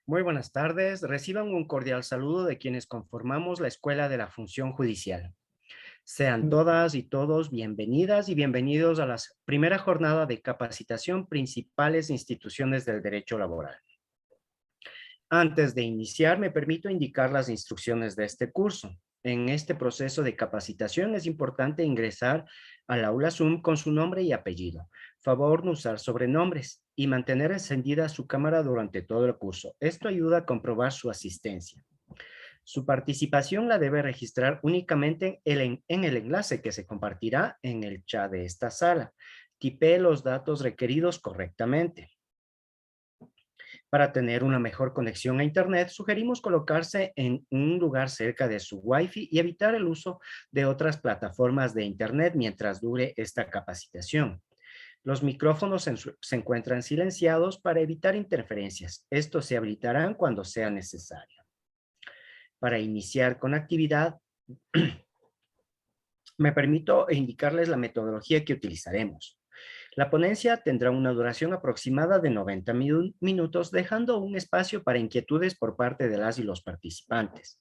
Muy buenas tardes. Reciban un cordial saludo de quienes conformamos la Escuela de la Función Judicial. Sean todas y todos bienvenidas y bienvenidos a la primera jornada de capacitación principales instituciones del derecho laboral. Antes de iniciar, me permito indicar las instrucciones de este curso. En este proceso de capacitación es importante ingresar al aula Zoom con su nombre y apellido. Favor no usar sobrenombres y mantener encendida su cámara durante todo el curso. Esto ayuda a comprobar su asistencia. Su participación la debe registrar únicamente en el enlace que se compartirá en el chat de esta sala. Tipee los datos requeridos correctamente. Para tener una mejor conexión a Internet, sugerimos colocarse en un lugar cerca de su Wi-Fi y evitar el uso de otras plataformas de Internet mientras dure esta capacitación. Los micrófonos se encuentran silenciados para evitar interferencias. Estos se habilitarán cuando sea necesario. Para iniciar con actividad, me permito indicarles la metodología que utilizaremos. La ponencia tendrá una duración aproximada de 90 minutos, dejando un espacio para inquietudes por parte de las y los participantes.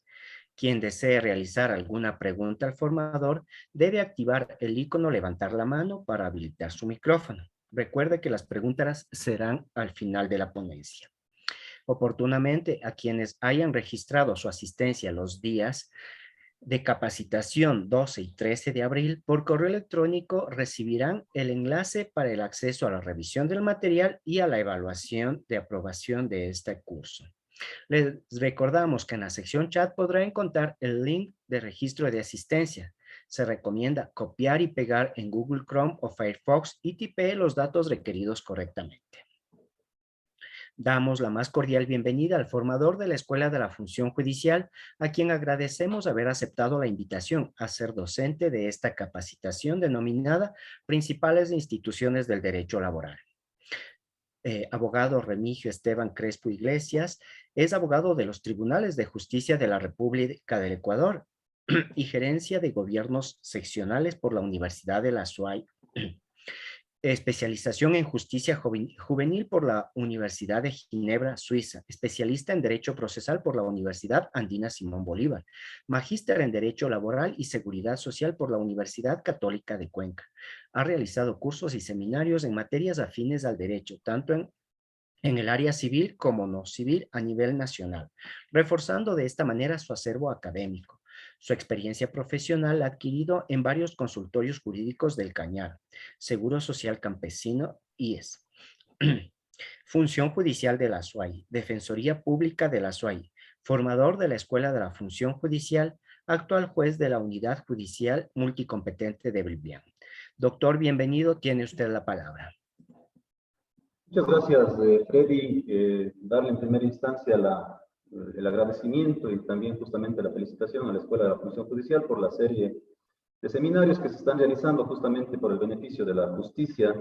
Quien desee realizar alguna pregunta al formador debe activar el icono levantar la mano para habilitar su micrófono. Recuerde que las preguntas serán al final de la ponencia. Oportunamente, a quienes hayan registrado su asistencia los días de capacitación 12 y 13 de abril, por correo electrónico recibirán el enlace para el acceso a la revisión del material y a la evaluación de aprobación de este curso. Les recordamos que en la sección chat podrá encontrar el link de registro de asistencia. Se recomienda copiar y pegar en Google Chrome o Firefox y tipee los datos requeridos correctamente. Damos la más cordial bienvenida al formador de la Escuela de la Función Judicial, a quien agradecemos haber aceptado la invitación a ser docente de esta capacitación denominada Principales Instituciones del Derecho Laboral. Abogado Remigio Esteban Crespo Iglesias es abogado de los Tribunales de Justicia de la República del Ecuador y Gerencia de Gobiernos Seccionales por la Universidad de la SUAY. Especialización en Justicia Juvenil por la Universidad de Ginebra, Suiza. Especialista en Derecho Procesal por la Universidad Andina Simón Bolívar. Magíster en Derecho Laboral y Seguridad Social por la Universidad Católica de Cuenca. Ha realizado cursos y seminarios en materias afines al derecho, tanto en el área civil como no civil a nivel nacional, reforzando de esta manera su acervo académico. Su experiencia profesional la ha adquirido en varios consultorios jurídicos del Cañar, Seguro Social Campesino, IES, Función Judicial de la SUAY, Defensoría Pública de la SUAY, formador de la Escuela de la Función Judicial, actual juez de la Unidad Judicial Multicompetente de Biblián. Doctor, bienvenido, tiene usted la palabra. Muchas gracias, Freddy. Darle en primera instancia el agradecimiento y también justamente la felicitación a la Escuela de la Función Judicial por la serie de seminarios que se están realizando justamente por el beneficio de la justicia.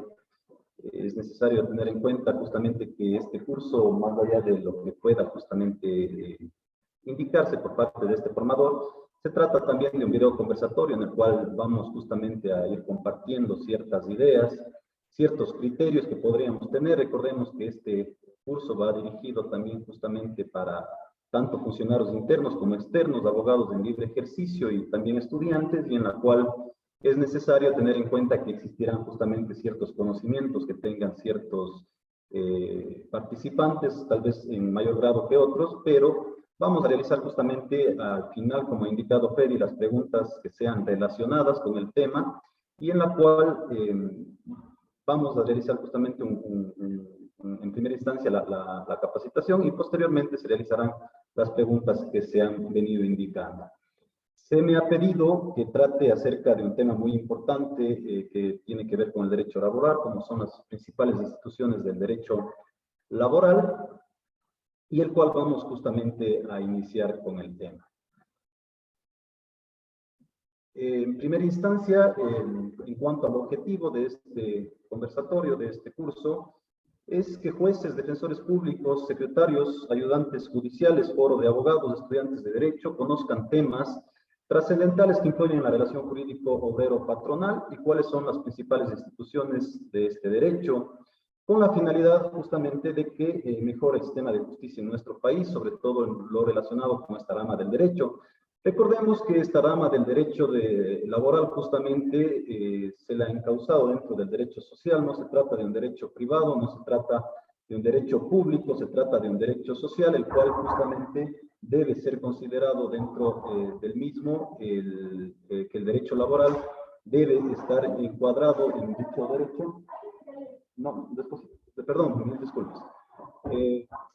Es necesario tener en cuenta justamente que este curso, más allá de lo que pueda justamente indicarse por parte de este formador, se trata también de un video conversatorio en el cual vamos justamente a ir compartiendo ciertas ideas, ciertos criterios que podríamos tener. Recordemos que este curso va dirigido también justamente para tanto funcionarios internos como externos, abogados en libre ejercicio y también estudiantes, y en la cual es necesario tener en cuenta que existirán justamente ciertos conocimientos que tengan ciertos participantes, tal vez en mayor grado que otros, pero vamos a realizar justamente al final, como ha indicado Freddy, las preguntas que sean relacionadas con el tema y en la cual vamos a realizar justamente en primera instancia la capacitación y posteriormente se realizarán las preguntas que se han venido indicando. Se me ha pedido que trate acerca de un tema muy importante que tiene que ver con el derecho laboral, como son las principales instituciones del derecho laboral, y el cual vamos justamente a iniciar con el tema. En primera instancia, en cuanto al objetivo de este conversatorio, de este curso, es que jueces, defensores públicos, secretarios, ayudantes judiciales, foro de abogados, estudiantes de derecho, conozcan temas trascendentales que influyen en la relación jurídico-obrero-patronal y cuáles son las principales instituciones de este derecho, con la finalidad justamente de que mejore el sistema de justicia en nuestro país, sobre todo en lo relacionado con esta rama del derecho. Recordemos que esta rama del derecho laboral justamente se la ha encauzado dentro del derecho social. No se trata de un derecho privado, no se trata de un derecho público, se trata de un derecho social, el cual justamente debe ser considerado dentro del mismo, que el derecho laboral debe estar encuadrado en dicho derecho. No, después, perdón, mil disculpas.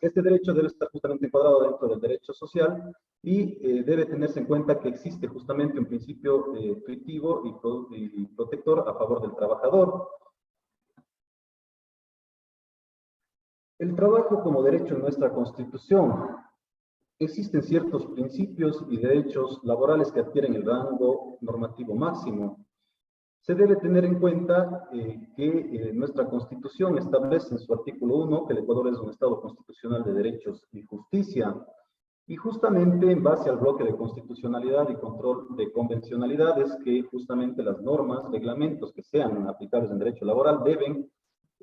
Este derecho debe estar justamente encuadrado dentro del derecho social y debe tenerse en cuenta que existe justamente un principio tuitivo y protector a favor del trabajador. El trabajo como derecho en nuestra Constitución. Existen ciertos principios y derechos laborales que adquieren el rango normativo máximo. Se debe tener en cuenta que nuestra Constitución establece en su artículo 1 que el Ecuador es un Estado constitucional de derechos y justicia. Y justamente en base al bloque de constitucionalidad y control de convencionalidades, que justamente las normas, reglamentos que sean aplicables en derecho laboral deben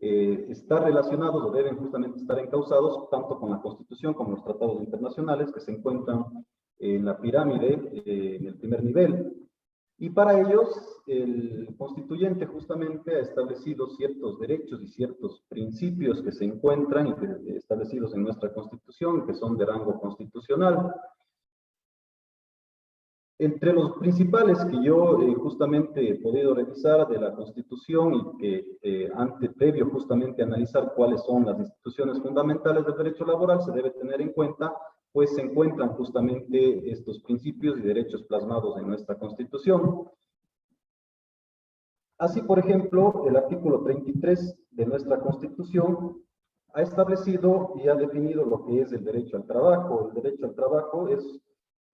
estar relacionados o deben justamente estar encausados tanto con la Constitución como los tratados internacionales que se encuentran en la pirámide, en el primer nivel. Y para ellos, el constituyente justamente ha establecido ciertos derechos y ciertos principios que se encuentran establecidos en nuestra Constitución, que son de rango constitucional. Entre los principales que yo justamente he podido revisar de la Constitución y que previo justamente a analizar cuáles son las instituciones fundamentales del derecho laboral, se debe tener en cuenta, pues se encuentran justamente estos principios y derechos plasmados en nuestra Constitución. Así, por ejemplo, el artículo 33 de nuestra Constitución ha establecido y ha definido lo que es el derecho al trabajo. El derecho al trabajo es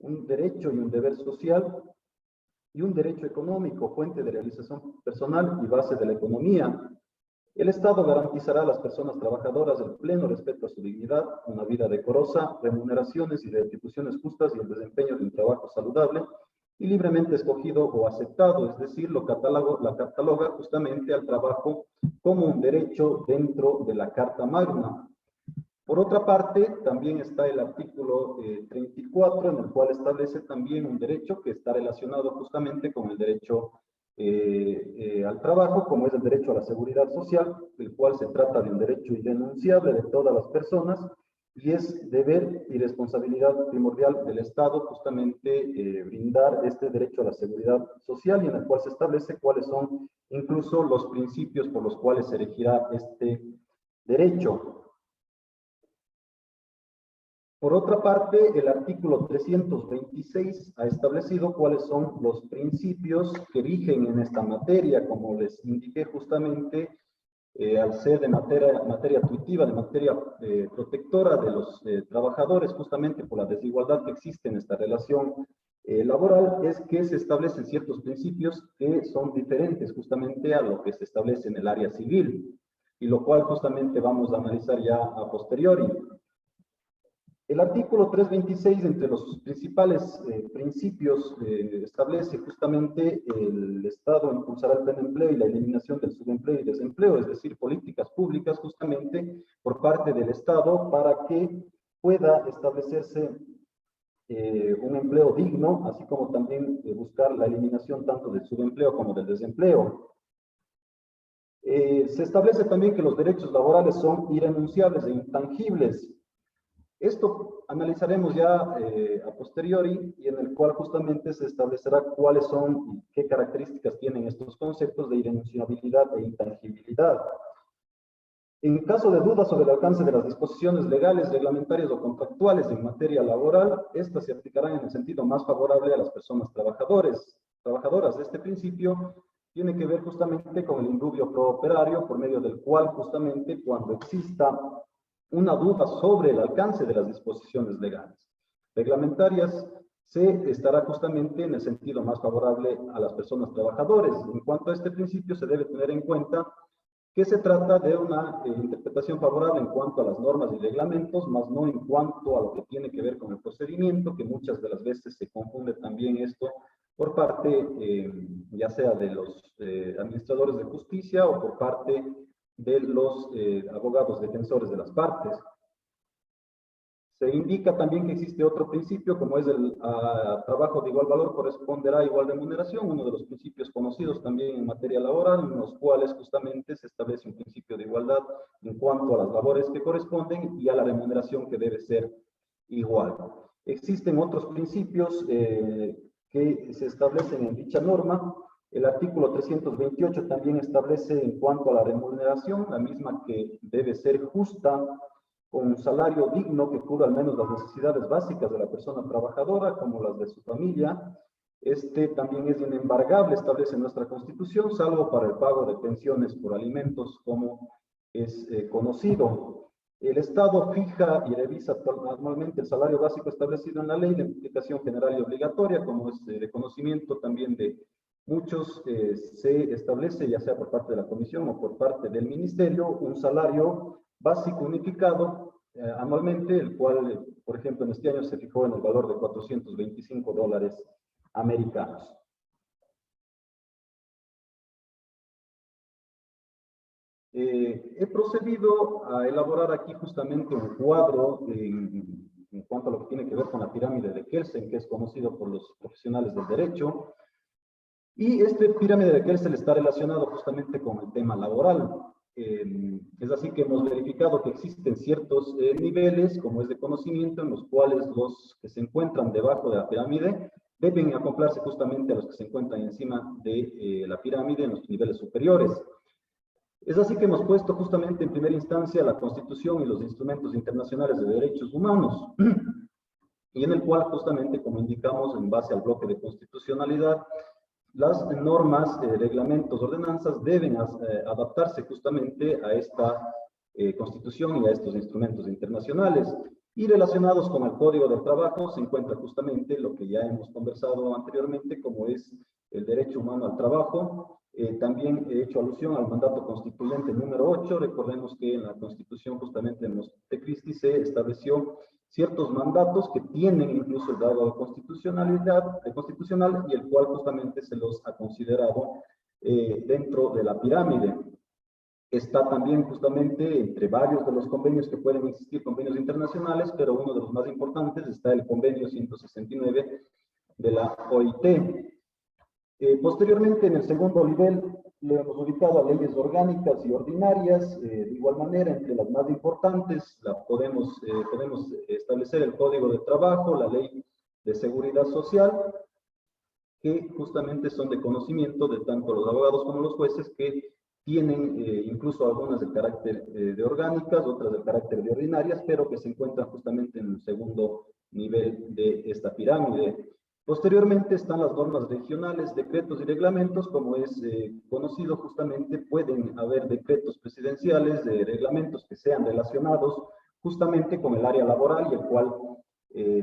un derecho y un deber social y un derecho económico, fuente de realización personal y base de la economía. El Estado garantizará a las personas trabajadoras el pleno respeto a su dignidad, una vida decorosa, remuneraciones y retribuciones justas y el desempeño de un trabajo saludable y libremente escogido o aceptado, es decir, la cataloga justamente al trabajo como un derecho dentro de la Carta Magna. Por otra parte, también está el artículo 34, en el cual establece también un derecho que está relacionado justamente con el derecho al trabajo, como es el derecho a la seguridad social, el cual se trata de un derecho irrenunciable de todas las personas y es deber y responsabilidad primordial del Estado justamente brindar este derecho a la seguridad social y en el cual se establece cuáles son incluso los principios por los cuales se regirá este derecho. Por otra parte, el artículo 326 ha establecido cuáles son los principios que rigen en esta materia, como les indiqué justamente, al ser de materia tuitiva, de materia protectora de los trabajadores, justamente por la desigualdad que existe en esta relación laboral, es que se establecen ciertos principios que son diferentes justamente a lo que se establece en el área civil, y lo cual justamente vamos a analizar ya a posteriori. El artículo 326, entre los principales principios, establece justamente el Estado impulsará el pleno empleo y la eliminación del subempleo y desempleo, es decir, políticas públicas justamente por parte del Estado para que pueda establecerse un empleo digno, así como también buscar la eliminación tanto del subempleo como del desempleo. Se establece también que los derechos laborales son irrenunciables e intangibles. Esto analizaremos ya a posteriori y en el cual justamente se establecerá cuáles son y qué características tienen estos conceptos de irrenunciabilidad e intangibilidad. En caso de dudas sobre el alcance de las disposiciones legales, reglamentarias o contractuales en materia laboral, estas se aplicarán en el sentido más favorable a las personas trabajadoras. Este principio tiene que ver justamente con el indubio pro operario, por medio del cual justamente cuando exista una duda sobre el alcance de las disposiciones legales reglamentarias, se estará justamente en el sentido más favorable a las personas trabajadoras. En cuanto a este principio, se debe tener en cuenta que se trata de una interpretación favorable en cuanto a las normas y reglamentos, más no en cuanto a lo que tiene que ver con el procedimiento, que muchas de las veces se confunde también esto por parte, ya sea de los administradores de justicia o por parte de los abogados defensores de las partes. Se indica también que existe otro principio, como es el trabajo de igual valor corresponderá a igual remuneración, uno de los principios conocidos también en materia laboral, en los cuales justamente se establece un principio de igualdad en cuanto a las labores que corresponden y a la remuneración que debe ser igual. Existen otros principios que se establecen en dicha norma. El artículo 328 también establece en cuanto a la remuneración, la misma que debe ser justa, con un salario digno que cubra al menos las necesidades básicas de la persona trabajadora, como las de su familia. Este también es inembargable, establece nuestra Constitución, salvo para el pago de pensiones por alimentos, como es conocido. El Estado fija y revisa anualmente el salario básico establecido en la ley de aplicación general y obligatoria, como es de conocimiento también de muchos. Se establece, ya sea por parte de la Comisión o por parte del Ministerio, un salario básico unificado anualmente, el cual, por ejemplo, en este año se fijó en el valor de $425 americanos. He procedido a elaborar aquí justamente un cuadro en cuanto a lo que tiene que ver con la pirámide de Kelsen, que es conocido por los profesionales del derecho. Y este pirámide de Kelsen está relacionado justamente con el tema laboral. Es así que hemos verificado que existen ciertos niveles, como es de conocimiento, en los cuales los que se encuentran debajo de la pirámide deben acoplarse justamente a los que se encuentran encima de la pirámide en los niveles superiores. Es así que hemos puesto justamente en primera instancia la Constitución y los instrumentos internacionales de derechos humanos, y en el cual justamente, como indicamos, en base al bloque de constitucionalidad, las normas, reglamentos, ordenanzas deben adaptarse justamente a esta Constitución y a estos instrumentos internacionales. Y relacionados con el Código del Trabajo se encuentra justamente lo que ya hemos conversado anteriormente, como es el derecho humano al trabajo. También he hecho alusión al mandato constituyente número 8. Recordemos que en la Constitución, justamente en los de Christie, se estableció ciertos mandatos que tienen incluso el grado de constitucional y el cual justamente se los ha considerado dentro de la pirámide. Está también justamente entre varios de los convenios que pueden existir, convenios internacionales, pero uno de los más importantes está el convenio 169 de la OIT. Posteriormente, en el segundo nivel, le hemos ubicado a leyes orgánicas y ordinarias. De igual manera, entre las más importantes, podemos establecer el Código de Trabajo, la Ley de Seguridad Social, que justamente son de conocimiento de tanto los abogados como los jueces, que tienen incluso algunas de carácter de orgánicas, otras de carácter de ordinarias, pero que se encuentran justamente en el segundo nivel de esta pirámide. Posteriormente están las normas regionales, decretos y reglamentos. Como es conocido, justamente pueden haber decretos presidenciales, reglamentos que sean relacionados justamente con el área laboral, y el cual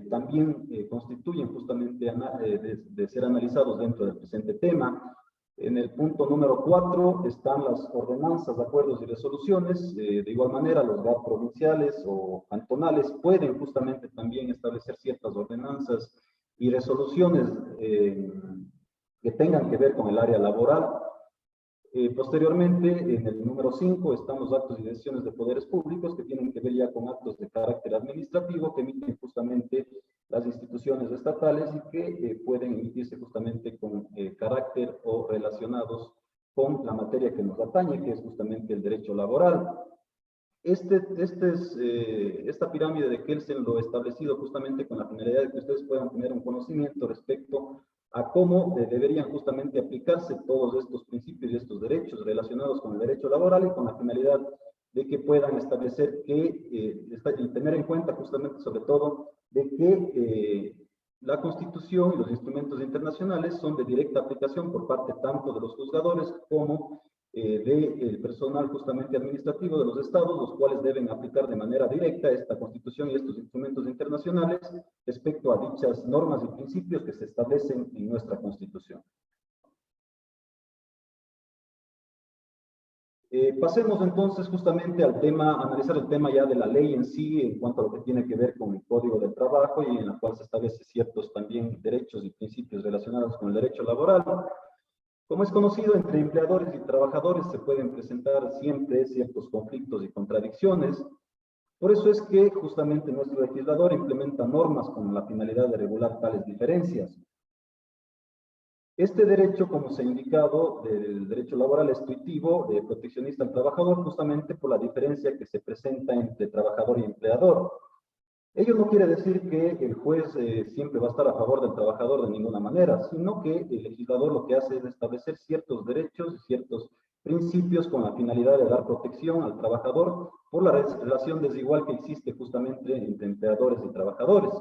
también constituyen justamente de ser analizados dentro del presente tema. En el punto número 4 están las ordenanzas, acuerdos y resoluciones. De igual manera, los GAP provinciales o cantonales pueden justamente también establecer ciertas ordenanzas y resoluciones que tengan que ver con el área laboral. Posteriormente, en el número 5, están los actos y decisiones de poderes públicos, que tienen que ver ya con actos de carácter administrativo que emiten justamente las instituciones estatales y que pueden emitirse justamente con carácter o relacionados con la materia que nos atañe, que es justamente el derecho laboral. Esta pirámide de Kelsen lo he establecido justamente con la finalidad de que ustedes puedan tener un conocimiento respecto a cómo deberían justamente aplicarse todos estos principios y estos derechos relacionados con el derecho laboral, y con la finalidad de que puedan establecer y tener en cuenta justamente sobre todo de que la Constitución y los instrumentos internacionales son de directa aplicación por parte tanto de los juzgadores como del personal justamente administrativo de los estados, los cuales deben aplicar de manera directa esta Constitución y estos instrumentos internacionales respecto a dichas normas y principios que se establecen en nuestra Constitución. Pasemos entonces justamente al tema, analizar el tema ya de la ley en sí, en cuanto a lo que tiene que ver con el Código del Trabajo y en la cual se establecen ciertos también derechos y principios relacionados con el derecho laboral. Como es conocido, entre empleadores y trabajadores se pueden presentar siempre ciertos conflictos y contradicciones. Por eso es que justamente nuestro legislador implementa normas con la finalidad de regular tales diferencias. Este derecho, como se ha indicado, del derecho laboral es tuitivo, proteccionista al trabajador, justamente por la diferencia que se presenta entre trabajador y empleador. Ello no quiere decir que el juez siempre va a estar a favor del trabajador de ninguna manera, sino que el legislador lo que hace es establecer ciertos derechos y ciertos principios con la finalidad de dar protección al trabajador por la relación desigual que existe justamente entre empleadores y trabajadores.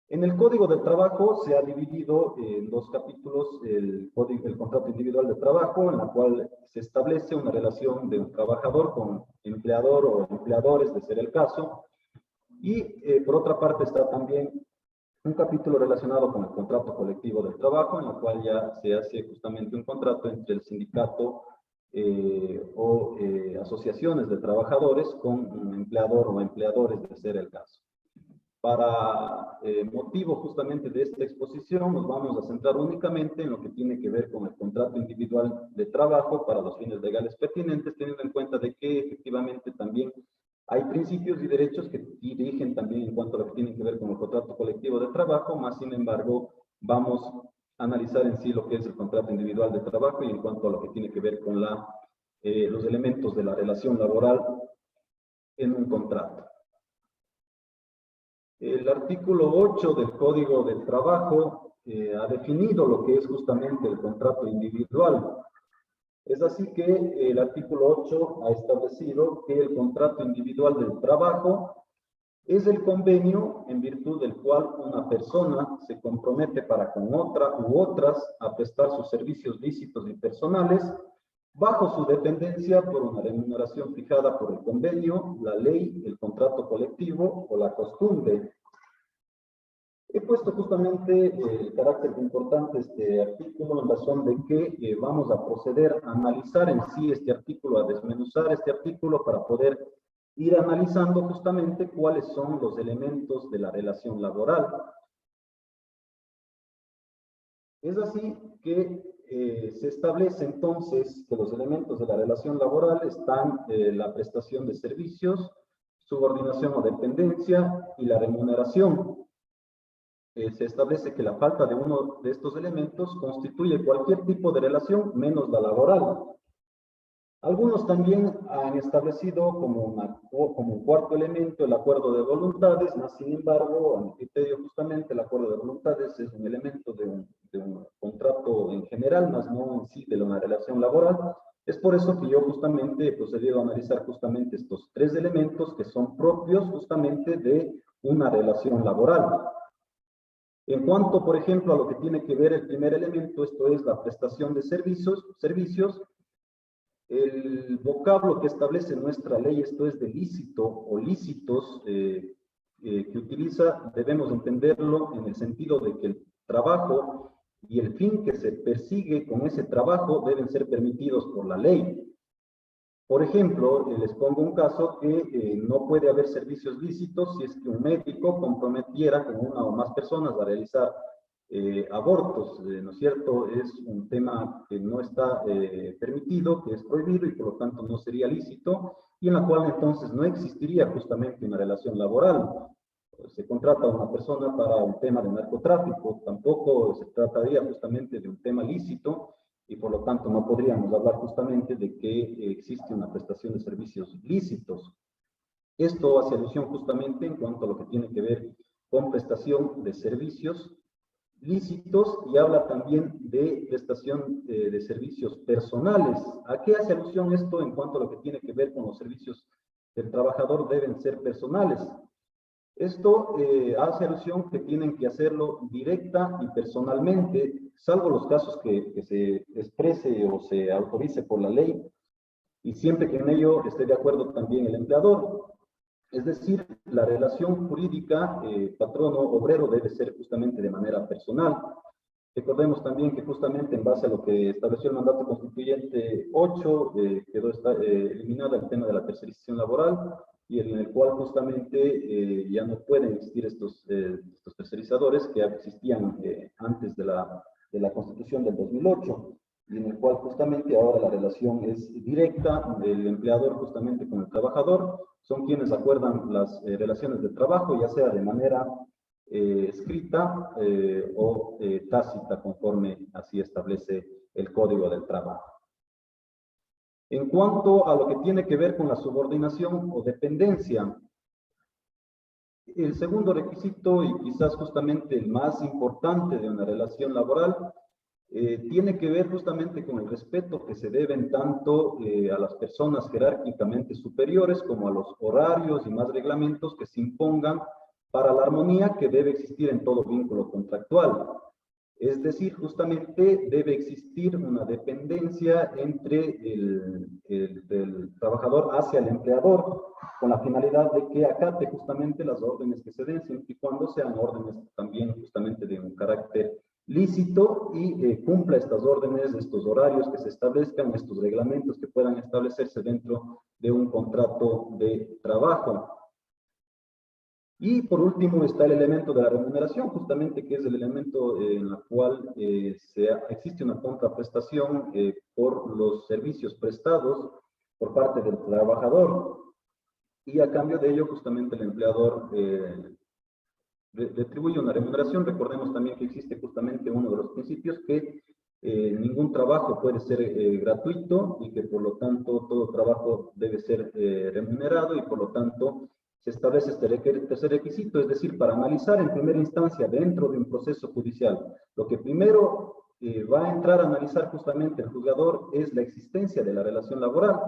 En el Código de Trabajo se ha dividido en dos capítulos el contrato individual de trabajo, en la cual se establece una relación de un trabajador con empleador o empleadores, de ser el caso, y por otra parte está también un capítulo relacionado con el contrato colectivo del trabajo, en el cual ya se hace justamente un contrato entre el sindicato o asociaciones de trabajadores con un empleador o empleadores, de ser el caso. Para motivo justamente de esta exposición, nos vamos a centrar únicamente en lo que tiene que ver con el contrato individual de trabajo para los fines legales pertinentes, teniendo en cuenta de que efectivamente también hay principios y derechos que dirigen también en cuanto a lo que tiene que ver con el contrato colectivo de trabajo, más sin embargo, vamos a analizar en sí lo que es el contrato individual de trabajo y en cuanto a lo que tiene que ver con los elementos de la relación laboral en un contrato. El artículo 8 del Código del Trabajo ha definido lo que es justamente el contrato individual. Es así que el artículo 8 ha establecido que el contrato individual del trabajo es el convenio en virtud del cual una persona se compromete para con otra u otras a prestar sus servicios lícitos y personales bajo su dependencia por una remuneración fijada por el convenio, la ley, el contrato colectivo o la costumbre. He puesto justamente el carácter importante de este artículo en razón de que vamos a proceder a analizar en sí este artículo, a desmenuzar este artículo para poder ir analizando justamente cuáles son los elementos de la relación laboral. Es así que se establece entonces que los elementos de la relación laboral están la prestación de servicios, subordinación o dependencia y la remuneración. Se establece que la falta de uno de estos elementos constituye cualquier tipo de relación menos la laboral. Algunos también han establecido como un cuarto elemento el acuerdo de voluntades, más sin embargo, a mi criterio justamente el acuerdo de voluntades es un elemento de un contrato en general, más no en sí de una relación laboral. Es por eso que yo justamente he procedido a analizar justamente estos tres elementos que son propios justamente de una relación laboral. En cuanto, por ejemplo, a lo que tiene que ver el primer elemento, esto es la prestación de servicios, el vocablo que establece nuestra ley, esto es de lícito o lícitos, que utiliza, debemos entenderlo en el sentido de que el trabajo y el fin que se persigue con ese trabajo deben ser permitidos por la ley. Por ejemplo, les pongo un caso que no puede haber servicios lícitos si es que un médico comprometiera con una o más personas a realizar abortos, ¿no es cierto? Es un tema que no está permitido, que es prohibido y por lo tanto no sería lícito y en la cual entonces no existiría justamente una relación laboral. Se contrata a una persona para un tema de narcotráfico, tampoco se trataría justamente de un tema lícito y por lo tanto no podríamos hablar justamente de que existe una prestación de servicios lícitos. Esto hace alusión justamente en cuanto a lo que tiene que ver con prestación de servicios lícitos y habla también de prestación de servicios personales. ¿A qué hace alusión esto en cuanto a lo que tiene que ver con los servicios del trabajador deben ser personales? Esto hace alusión que tienen que hacerlo directa y personalmente, salvo los casos que se exprese o se autorice por la ley, y siempre que en ello esté de acuerdo también el empleador. Es decir, la relación jurídica patrono-obrero debe ser justamente de manera personal. Recordemos también que justamente en base a lo que estableció el mandato constituyente 8, quedó eliminado el tema de la tercerización laboral, y en el cual justamente ya no pueden existir estos tercerizadores que existían antes de la Constitución del 2008, y en el cual justamente ahora la relación es directa del empleador justamente con el trabajador. Son quienes acuerdan las relaciones de trabajo, ya sea de manera escrita o tácita, conforme así establece el Código del Trabajo. En cuanto a lo que tiene que ver con la subordinación o dependencia, el segundo requisito, y quizás justamente el más importante de una relación laboral, tiene que ver justamente con el respeto que se deben tanto a las personas jerárquicamente superiores como a los horarios y más reglamentos que se impongan para la armonía que debe existir en todo vínculo contractual. Es decir, justamente debe existir una dependencia entre el trabajador hacia el empleador, con la finalidad de que acate justamente las órdenes que se den, siempre y cuando sean órdenes también justamente de un carácter lícito, y cumpla estas órdenes, estos horarios que se establezcan, estos reglamentos que puedan establecerse dentro de un contrato de trabajo. Y por último está el elemento de la remuneración, justamente, que es el elemento en el cual existe una contraprestación por los servicios prestados por parte del trabajador, y a cambio de ello justamente el empleador retribuye una remuneración. Recordemos también que existe justamente uno de los principios que ningún trabajo puede ser gratuito, y que por lo tanto todo trabajo debe ser remunerado, y por lo tanto se establece este tercer requisito, es decir, para analizar en primera instancia dentro de un proceso judicial, lo que primero va a entrar a analizar justamente el juzgador es la existencia de la relación laboral,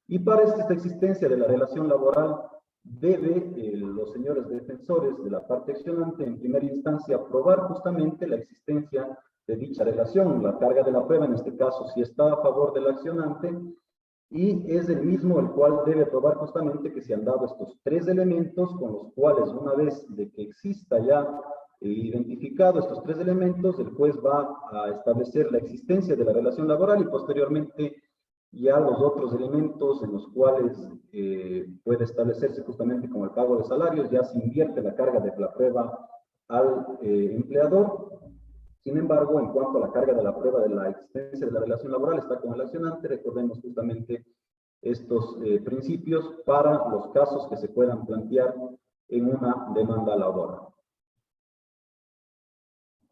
y para esta existencia de la relación laboral debe los señores defensores de la parte accionante en primera instancia probar justamente la existencia de dicha relación. La carga de la prueba en este caso si está a favor del accionante, y es el mismo el cual debe probar justamente que se han dado estos tres elementos, con los cuales, una vez de que exista ya identificado estos tres elementos, el juez va a establecer la existencia de la relación laboral, y posteriormente ya los otros elementos en los cuales puede establecerse justamente como el pago de salarios, ya se invierte la carga de la prueba al empleador. Sin embargo, en cuanto a la carga de la prueba de la existencia de la relación laboral, está con el accionante. Recordemos justamente estos principios para los casos que se puedan plantear en una demanda laboral.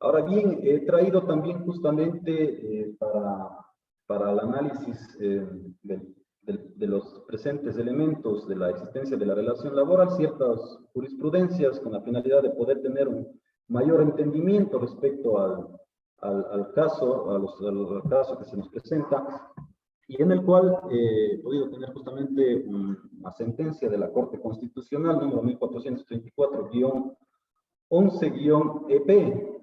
Ahora bien, he traído también justamente para el análisis de los presentes elementos de la existencia de la relación laboral ciertas jurisprudencias, con la finalidad de poder tener un mayor entendimiento respecto al caso, al caso que se nos presenta, y en el cual he podido tener justamente una sentencia de la Corte Constitucional número 1434-11-EP.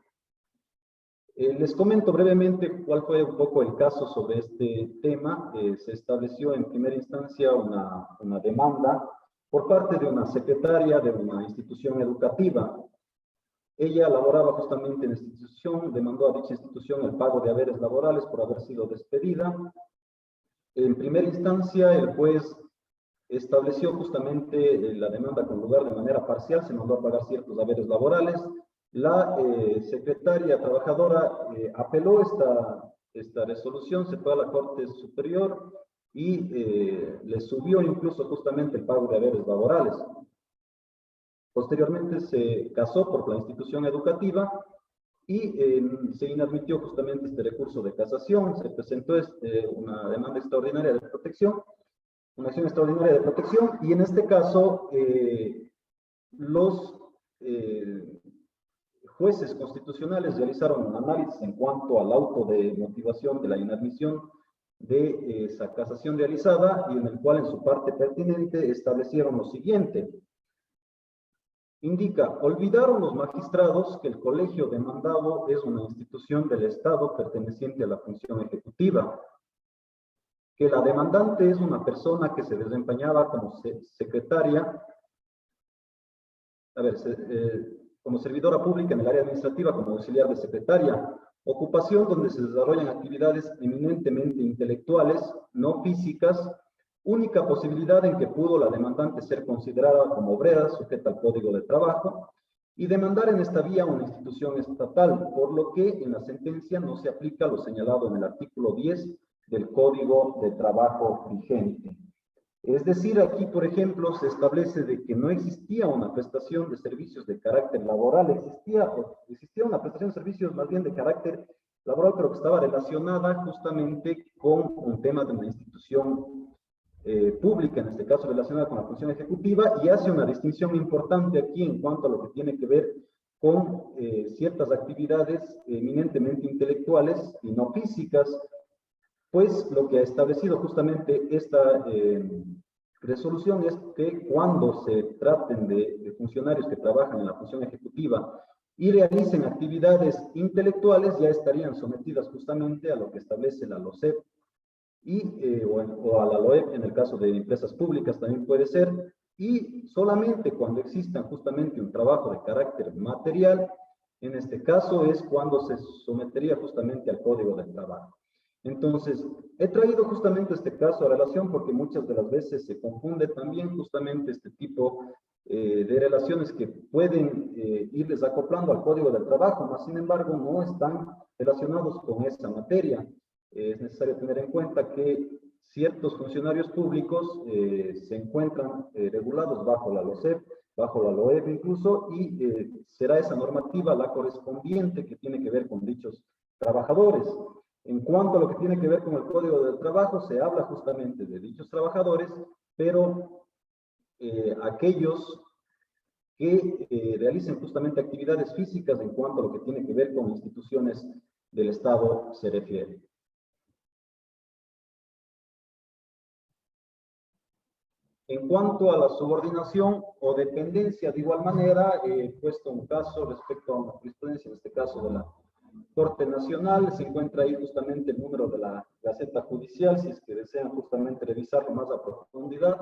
Les comento brevemente cuál fue un poco el caso sobre este tema. Se estableció en primera instancia una demanda por parte de una secretaria de una institución educativa. Ella laboraba justamente en esta institución, demandó a dicha institución el pago de haberes laborales por haber sido despedida. En primera instancia, el juez estableció justamente la demanda con lugar de manera parcial, se mandó a pagar ciertos haberes laborales. La secretaria trabajadora apeló esta resolución, se fue a la Corte Superior y le subió incluso justamente el pago de haberes laborales. Posteriormente se casó por la institución educativa y se inadmitió justamente este recurso de casación. Se presentó una demanda extraordinaria de protección, una acción extraordinaria de protección, y en este caso los jueces constitucionales realizaron un análisis en cuanto al auto de motivación de la inadmisión de esa casación realizada, y en el cual en su parte pertinente establecieron lo siguiente. Indica: olvidaron los magistrados que el colegio demandado es una institución del Estado perteneciente a la función ejecutiva, que la demandante es una persona que se desempeñaba como secretaria, como servidora pública en el área administrativa, como auxiliar de secretaria, Ocupación donde se desarrollan actividades eminentemente intelectuales, no físicas, única posibilidad en que pudo la demandante ser considerada como obrera sujeta al Código de Trabajo y demandar en esta vía una institución estatal, por lo que en la sentencia no se aplica lo señalado en el artículo 10 del Código de Trabajo vigente. Es decir, aquí, por ejemplo, se establece de que no existía una prestación de servicios de carácter laboral, existía una prestación de servicios más bien de carácter laboral, pero que estaba relacionada justamente con un tema de una institución pública, en este caso relacionada con la función ejecutiva, y hace una distinción importante aquí en cuanto a lo que tiene que ver con ciertas actividades eminentemente intelectuales y no físicas, pues lo que ha establecido justamente esta resolución es que cuando se traten de funcionarios que trabajan en la función ejecutiva y realicen actividades intelectuales, ya estarían sometidas justamente a lo que establece la LOCEP o a la LOEP en el caso de empresas públicas también puede ser, y solamente cuando exista justamente un trabajo de carácter material, en este caso es cuando se sometería justamente al Código del Trabajo. Entonces, he traído justamente este caso a relación porque muchas de las veces se confunde también justamente este tipo de relaciones que pueden irles acoplando al Código del Trabajo, mas sin embargo no están relacionados con esa materia. Es necesario tener en cuenta que ciertos funcionarios públicos se encuentran regulados bajo la LOCEP, bajo la LOEP incluso, y será esa normativa la correspondiente que tiene que ver con dichos trabajadores. En cuanto a lo que tiene que ver con el Código del Trabajo, se habla justamente de dichos trabajadores, pero aquellos que realicen justamente actividades físicas en cuanto a lo que tiene que ver con instituciones del Estado se refiere. En cuanto a la subordinación o dependencia, de igual manera, he puesto un caso respecto a una jurisprudencia, en este caso de la Corte Nacional, se encuentra ahí justamente el número de la Gaceta Judicial, si es que desean justamente revisarlo más a profundidad.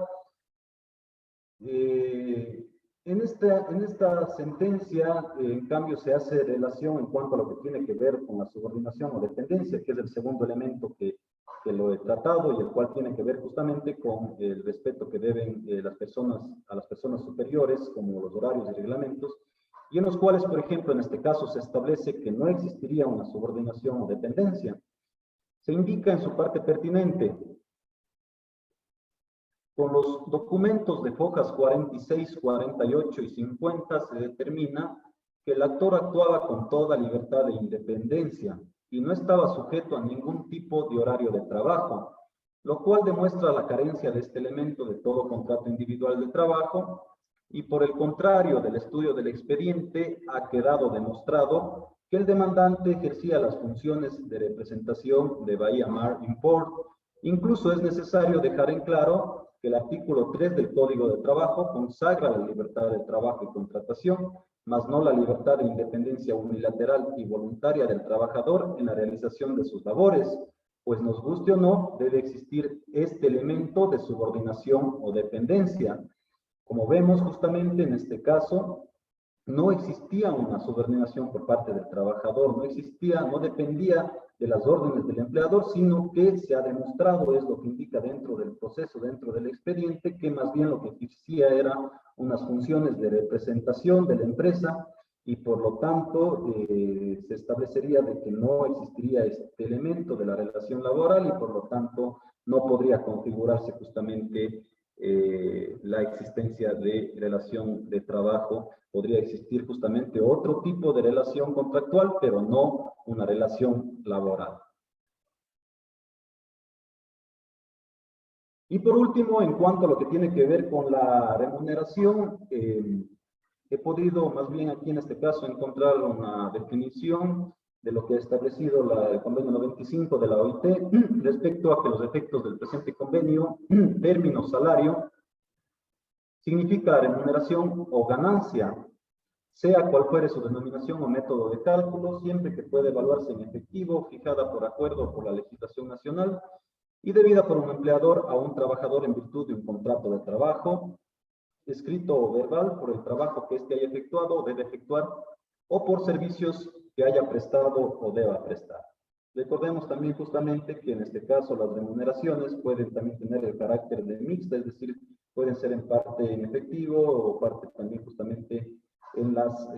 En esta sentencia, en cambio, se hace relación en cuanto a lo que tiene que ver con la subordinación o dependencia, que es el segundo elemento que lo he tratado y el cual tiene que ver justamente con el respeto que deben a las personas superiores, como los horarios y reglamentos, y en los cuales, por ejemplo, en este caso se establece que no existiría una subordinación o dependencia. Se indica en su parte pertinente, con los documentos de fojas 46, 48 y 50 se determina que el actor actuaba con toda libertad e independencia y no estaba sujeto a ningún tipo de horario de trabajo, lo cual demuestra la carencia de este elemento de todo contrato individual de trabajo, y por el contrario del estudio del expediente ha quedado demostrado que el demandante ejercía las funciones de representación de Bahía Mar Import. Incluso es necesario dejar en claro que el artículo 3 del Código de Trabajo consagra la libertad de trabajo y contratación, mas no la libertad de independencia unilateral y voluntaria del trabajador en la realización de sus labores, pues nos guste o no, debe existir este elemento de subordinación o dependencia. Como vemos justamente en este caso, no existía una subordinación por parte del trabajador, no dependía de las órdenes del empleador, sino que se ha demostrado, es lo que indica dentro del proceso, dentro del expediente, que más bien lo que existía eran unas funciones de representación de la empresa y por lo tanto se establecería de que no existiría este elemento de la relación laboral y por lo tanto no podría configurarse justamente la existencia de relación de trabajo. Podría existir justamente otro tipo de relación contractual, pero no una relación laboral. Y por último, en cuanto a lo que tiene que ver con la remuneración, he podido más bien aquí en este caso encontrar una definición de lo que ha establecido el convenio 95 de la OIT respecto a que los efectos del presente convenio, término salario, significa remuneración o ganancia, sea cual fuere su denominación o método de cálculo, siempre que puede evaluarse en efectivo, fijada por acuerdo o por la legislación nacional, y debida por un empleador a un trabajador en virtud de un contrato de trabajo, escrito o verbal, por el trabajo que éste haya efectuado o debe efectuar, o por servicios que haya prestado o deba prestar. Recordemos también justamente que en este caso las remuneraciones pueden también tener el carácter de mixta, es decir, pueden ser en parte en efectivo o parte también justamente en los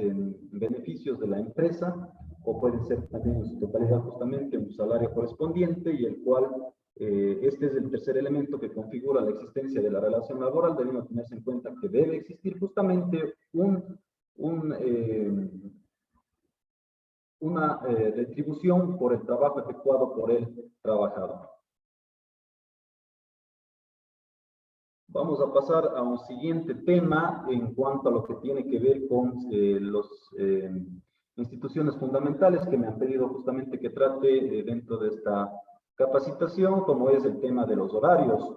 beneficios de la empresa, o pueden ser también en su totalidad justamente un salario correspondiente, y el cual este es el tercer elemento que configura la existencia de la relación laboral, debiendo tenerse en cuenta que debe existir justamente una retribución por el trabajo efectuado por el trabajador. Vamos a pasar a un siguiente tema en cuanto a lo que tiene que ver con las instituciones fundamentales que me han pedido justamente que trate dentro de esta capacitación, como es el tema de los horarios.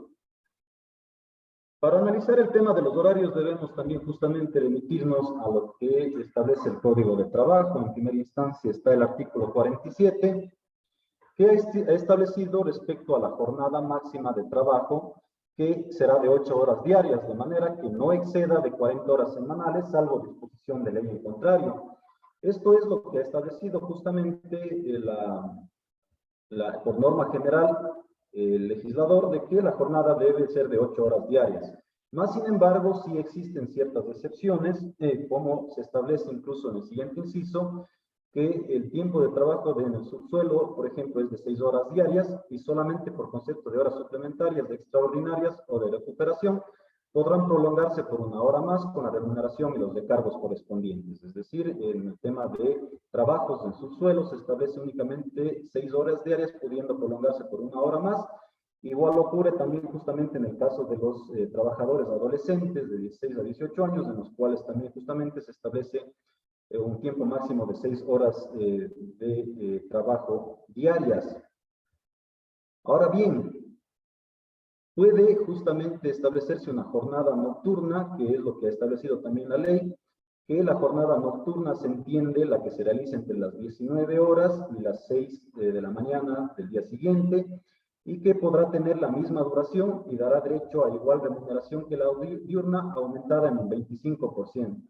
Para analizar el tema de los horarios debemos también justamente remitirnos a lo que establece el Código de Trabajo. En primera instancia está el artículo 47, que ha establecido respecto a la jornada máxima de trabajo, que será de 8 horas diarias, de manera que no exceda de 40 horas semanales, salvo disposición de ley en contrario. Esto es lo que ha establecido justamente por norma general el legislador, de que la jornada debe ser de 8 horas diarias. Más sin embargo, sí existen ciertas excepciones, como se establece incluso en el siguiente inciso, que el tiempo de trabajo en el subsuelo, por ejemplo, es de 6 horas diarias, y solamente por concepto de horas suplementarias, de extraordinarias o de recuperación, podrán prolongarse por 1 hora más con la remuneración y los recargos correspondientes. Es decir, en el tema de trabajos en subsuelo se establece únicamente 6 horas diarias, pudiendo prolongarse por 1 hora más. Igual ocurre también justamente en el caso de los trabajadores adolescentes de 16 a 18 años, en los cuales también justamente se establece un tiempo máximo de 6 horas de trabajo diarias. Ahora bien, puede justamente establecerse una jornada nocturna, que es lo que ha establecido también la ley, que la jornada nocturna se entiende la que se realiza entre las 19 horas y las 6 de la mañana del día siguiente, y que podrá tener la misma duración y dará derecho a igual remuneración que la diurna, aumentada en un 25%.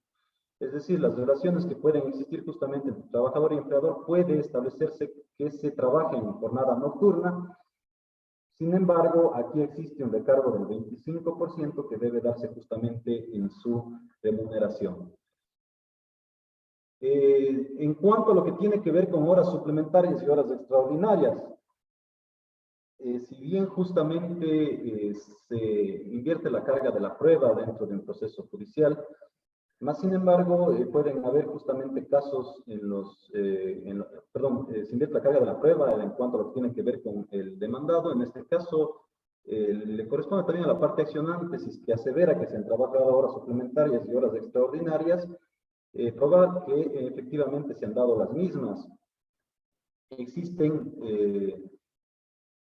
Es decir, las relaciones que pueden existir justamente entre trabajador y empleador, puede establecerse que se trabaje en jornada nocturna. Sin embargo, aquí existe un recargo del 25% que debe darse justamente en su remuneración. En cuanto a lo que tiene que ver con horas suplementarias y horas extraordinarias, si bien justamente se invierte la carga de la prueba dentro de un proceso judicial, más sin embargo, pueden haber justamente casos en los, se invierte la carga de la prueba en cuanto a lo que tiene que ver con el demandado. En este caso, le corresponde también a la parte accionante, si es que asevera que se han trabajado horas suplementarias y horas extraordinarias, probar que efectivamente se han dado las mismas. Existen,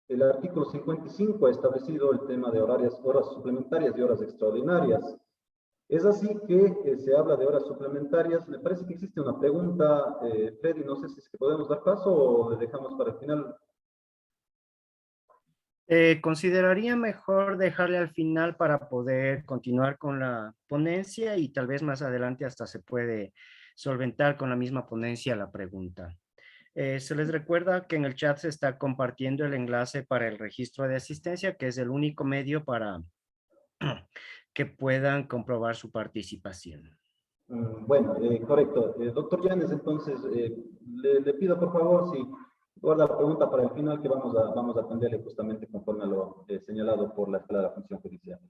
el artículo 55 ha establecido el tema de horas suplementarias y horas extraordinarias. Es así que se habla de horas suplementarias. Me parece que existe una pregunta, Freddy, no sé si es que podemos dar paso o le dejamos para el final. Consideraría mejor dejarle al final para poder continuar con la ponencia, y tal vez más adelante hasta se puede solventar con la misma ponencia la pregunta. Se les recuerda que en el chat se está compartiendo el enlace para el registro de asistencia, que es el único medio para que puedan comprobar su participación. Bueno, correcto. Doctor Llanes, entonces, le pido por favor si guarda la pregunta para el final, que vamos a atenderle justamente conforme a lo señalado por la Escala de la Función Judicial.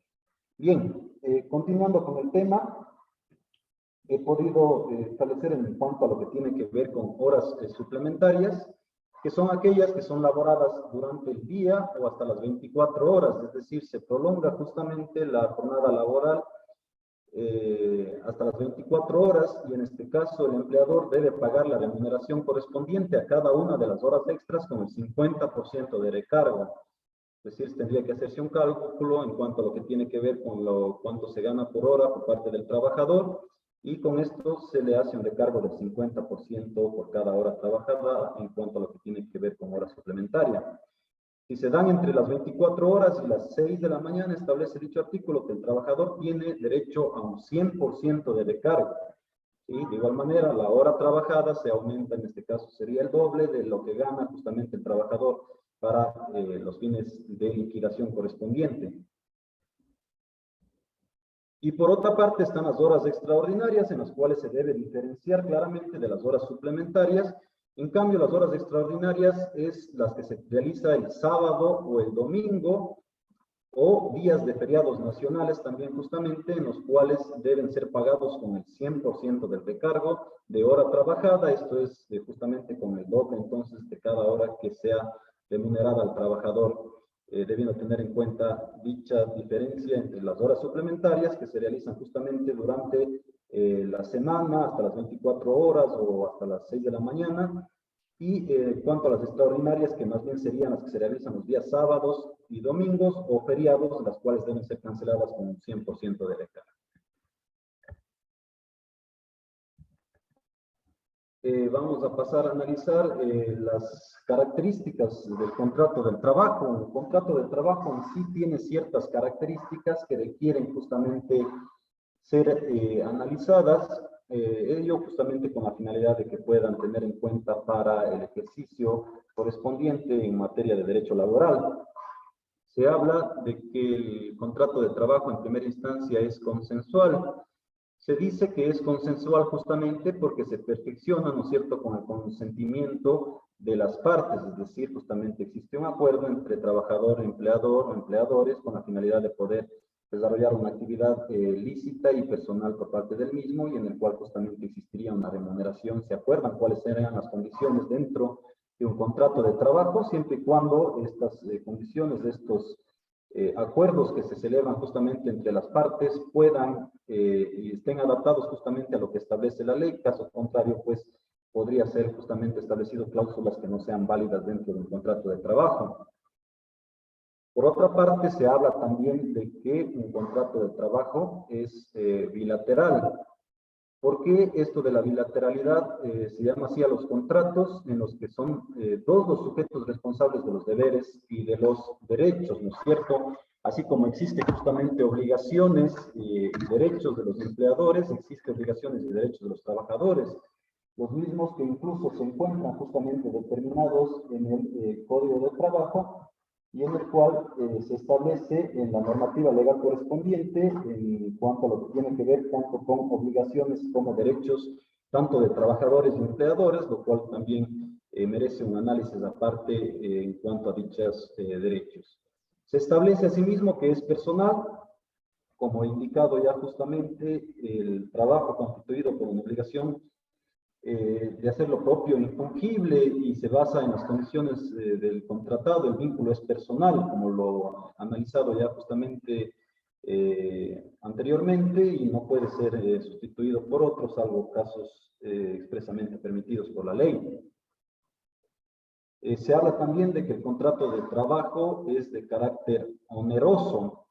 Bien, continuando con el tema, he podido establecer en cuanto a lo que tiene que ver con horas suplementarias, que son aquellas que son laboradas durante el día o hasta las 24 horas, es decir, se prolonga justamente la jornada laboral hasta las 24 horas, y en este caso el empleador debe pagar la remuneración correspondiente a cada una de las horas extras con el 50% de recargo. Es decir, tendría que hacerse un cálculo en cuanto a lo que tiene que ver con cuánto se gana por hora por parte del trabajador, y con esto se le hace un recargo del 50% por cada hora trabajada en cuanto a lo que tiene que ver con hora suplementaria. Si se dan entre las 24 horas y las 6 de la mañana, establece dicho artículo que el trabajador tiene derecho a un 100% de recargo. Y de igual manera, la hora trabajada se aumenta, en este caso sería el doble de lo que gana justamente el trabajador para los fines de liquidación correspondiente. Y por otra parte están las horas extraordinarias, en las cuales se debe diferenciar claramente de las horas suplementarias. En cambio, las horas extraordinarias es las que se realiza el sábado o el domingo, o días de feriados nacionales también justamente, en los cuales deben ser pagados con el 100% del recargo de hora trabajada. Esto es justamente con el doble entonces de cada hora que sea remunerada al trabajador, debiendo tener en cuenta dicha diferencia entre las horas suplementarias que se realizan justamente durante la semana, hasta las 24 horas o hasta las 6 de la mañana, y en cuanto a las extraordinarias, que más bien serían las que se realizan los días sábados y domingos o feriados, las cuales deben ser canceladas con un 100% de recarga. Vamos a pasar a analizar las características del contrato del trabajo. El contrato del trabajo en sí tiene ciertas características que requieren justamente ser analizadas, ello justamente con la finalidad de que puedan tener en cuenta para el ejercicio correspondiente en materia de derecho laboral. Se habla de que el contrato de trabajo en primera instancia es consensual. Se dice que es consensual justamente porque se perfecciona, ¿no es cierto?, con el consentimiento de las partes, es decir, justamente existe un acuerdo entre trabajador, empleador o empleadores con la finalidad de poder desarrollar una actividad lícita y personal por parte del mismo, y en el cual justamente existiría una remuneración. Se acuerdan cuáles serían las condiciones dentro de un contrato de trabajo, siempre y cuando estas condiciones de estos acuerdos que se celebran justamente entre las partes puedan y estén adaptados justamente a lo que establece la ley. Caso contrario, pues podría ser justamente establecido cláusulas que no sean válidas dentro de un contrato de trabajo. Por otra parte, se habla también de que un contrato de trabajo es bilateral. ¿Por qué esto de la bilateralidad? Se llama así a los contratos en los que son dos los sujetos responsables de los deberes y de los derechos, ¿no es cierto? Así como existe justamente obligaciones y derechos de los empleadores, existen obligaciones y derechos de los trabajadores, los mismos que incluso se encuentran justamente determinados en el Código de Trabajo, y en el cual se establece en la normativa legal correspondiente en cuanto a lo que tiene que ver tanto con obligaciones como derechos, tanto de trabajadores y empleadores, lo cual también merece un análisis aparte en cuanto a dichos derechos. Se establece asimismo que es personal, como indicado ya justamente, el trabajo constituido por una obligación de hacer lo propio infungible y se basa en las condiciones del contratado. El vínculo es personal, como lo analizado ya justamente anteriormente, y no puede ser sustituido por otros, salvo casos expresamente permitidos por la ley. Se habla también de que el contrato de trabajo es de carácter oneroso.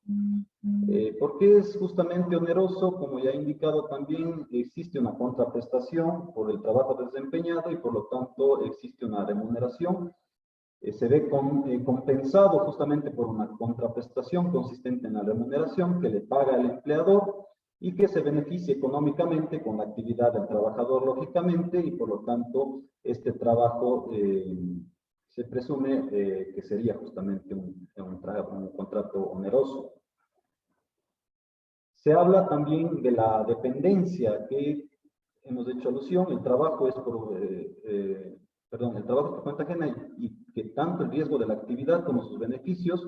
¿Por qué es justamente oneroso? Como ya he indicado también, existe una contraprestación por el trabajo desempeñado y por lo tanto existe una remuneración. Se ve compensado justamente por una contraprestación consistente en la remuneración que le paga el empleador y que se beneficia económicamente con la actividad del trabajador, lógicamente, y por lo tanto este trabajo se presume que sería justamente un contrato oneroso. Se habla también de la dependencia, que hemos hecho alusión. El trabajo es el trabajo por cuenta ajena, y que tanto el riesgo de la actividad como sus beneficios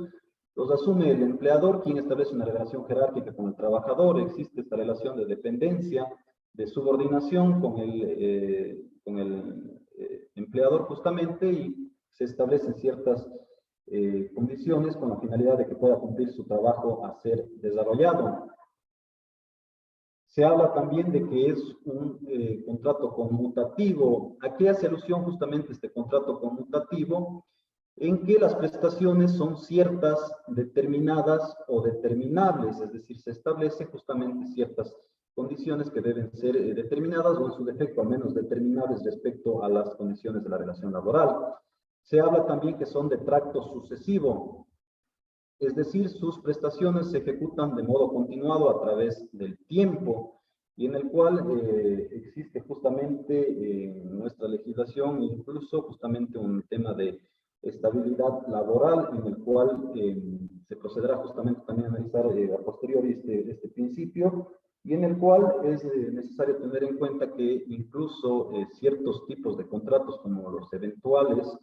los asume el empleador, quien establece una relación jerárquica con el trabajador. Existe esta relación de dependencia, de subordinación con el empleador justamente, y se establecen ciertas condiciones con la finalidad de que pueda cumplir su trabajo a ser desarrollado. Se habla también de que es un contrato conmutativo. ¿A qué hace alusión justamente este contrato conmutativo? En que las prestaciones son ciertas, determinadas o determinables, es decir, se establece justamente ciertas condiciones que deben ser determinadas, o en su defecto al menos determinables respecto a las condiciones de la relación laboral. Se habla también que son de tracto sucesivo, es decir, sus prestaciones se ejecutan de modo continuado a través del tiempo. y en el cual existe justamente en nuestra legislación incluso justamente un tema de estabilidad laboral, en el cual se procederá justamente también a analizar a posteriori este principio, y en el cual es necesario tener en cuenta que incluso ciertos tipos de contratos como los eventuales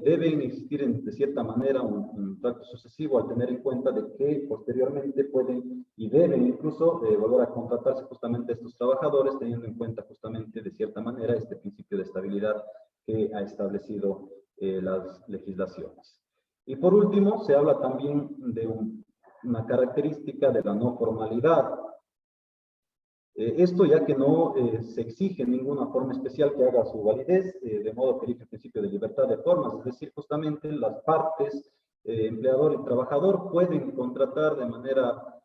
deben existir de cierta manera un trato sucesivo, al tener en cuenta de que posteriormente pueden y deben incluso volver a contratarse justamente estos trabajadores, teniendo en cuenta justamente de cierta manera este principio de estabilidad que ha establecido las legislaciones. Y por último, se habla también de una característica de la no formalidad. Esto ya que no se exige ninguna forma especial que haga su validez, de modo que rige el principio de libertad de formas, es decir, justamente las partes, empleador y trabajador, pueden contratar de manera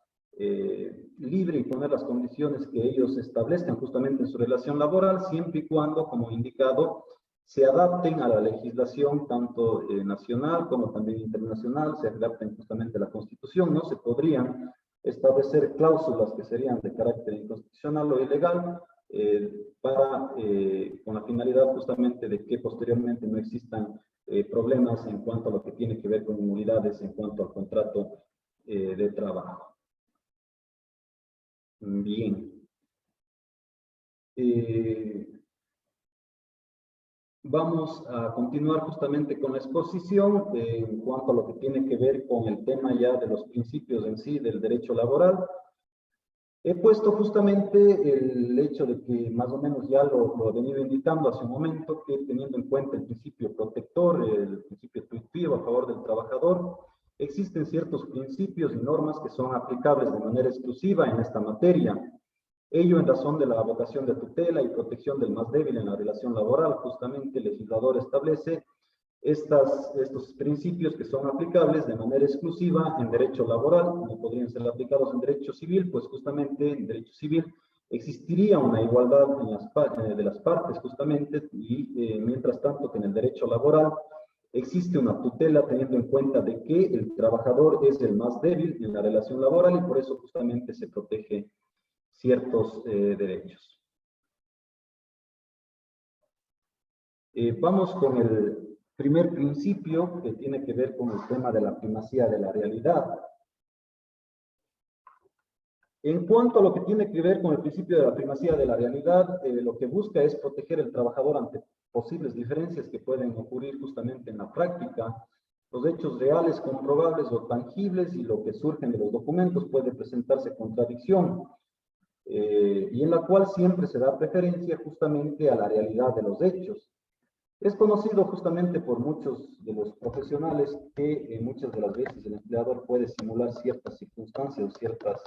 libre y poner las condiciones que ellos establezcan justamente en su relación laboral, siempre y cuando, como indicado, se adapten a la legislación tanto nacional como también internacional, se adapten justamente a la Constitución, no se podrían establecer cláusulas que serían de carácter inconstitucional o ilegal con la finalidad justamente de que posteriormente no existan problemas en cuanto a lo que tiene que ver con inmunidades en cuanto al contrato de trabajo. Bien. Vamos a continuar justamente con la exposición en cuanto a lo que tiene que ver con el tema ya de los principios en sí del derecho laboral. He puesto justamente el hecho de que más o menos ya lo he venido indicando hace un momento, que teniendo en cuenta el principio protector, el principio tuitivo a favor del trabajador, existen ciertos principios y normas que son aplicables de manera exclusiva en esta materia. Ello en razón de la vocación de tutela y protección del más débil en la relación laboral. Justamente el legislador establece estos principios que son aplicables de manera exclusiva en derecho laboral, no podrían ser aplicados en derecho civil, pues justamente en derecho civil existiría una igualdad de las partes justamente, y mientras tanto que en el derecho laboral existe una tutela teniendo en cuenta de que el trabajador es el más débil en la relación laboral y por eso justamente se protege ciertos derechos. Vamos con el primer principio que tiene que ver con el tema de la primacía de la realidad. En cuanto a lo que tiene que ver con el principio de la primacía de la realidad, lo que busca es proteger al trabajador ante posibles diferencias que pueden ocurrir justamente en la práctica. Los hechos reales, comprobables o tangibles y lo que surgen de los documentos puede presentarse contradicción. Y en la cual siempre se da preferencia justamente a la realidad de los hechos. Es conocido justamente por muchos de los profesionales que muchas de las veces el empleador puede simular ciertas circunstancias o ciertas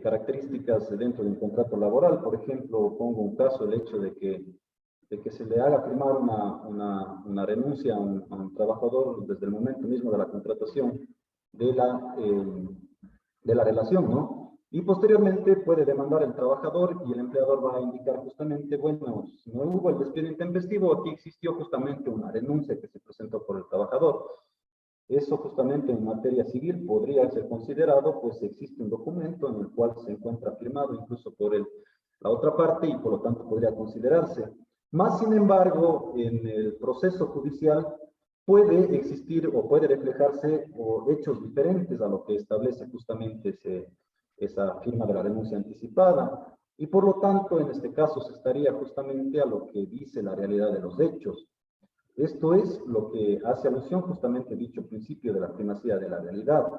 características dentro de un contrato laboral. Por ejemplo, pongo un caso, el hecho de que se le haga firmar una renuncia a un trabajador desde el momento mismo de la contratación de la relación, ¿no? Y posteriormente puede demandar el trabajador y el empleador va a indicar justamente, bueno, si no hubo el despido intempestivo, aquí existió justamente una renuncia que se presentó por el trabajador. Eso justamente en materia civil podría ser considerado, pues existe un documento en el cual se encuentra firmado incluso por la otra parte y por lo tanto podría considerarse. Más sin embargo, en el proceso judicial puede existir o puede reflejarse hechos diferentes a lo que establece justamente esa firma de la renuncia anticipada. Y por lo tanto, en este caso, se estaría justamente a lo que dice la realidad de los hechos. Esto es lo que hace alusión justamente a dicho principio de la primacía de la realidad,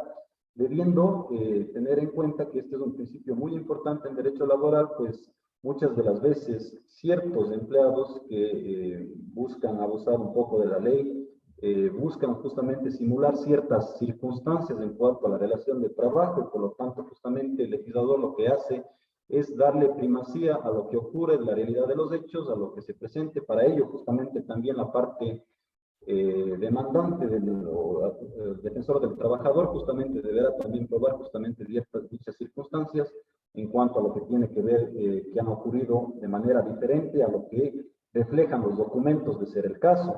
debiendo tener en cuenta que este es un principio muy importante en derecho laboral, pues muchas de las veces ciertos empleados que buscan abusar un poco de la ley, buscan justamente simular ciertas circunstancias en cuanto a la relación de trabajo y por lo tanto justamente el legislador lo que hace es darle primacía a lo que ocurre en la realidad de los hechos, a lo que se presente. Para ello justamente también la parte demandante defensor del trabajador justamente deberá también probar justamente dichas circunstancias en cuanto a lo que tiene que ver que han ocurrido de manera diferente a lo que reflejan los documentos de ser el caso.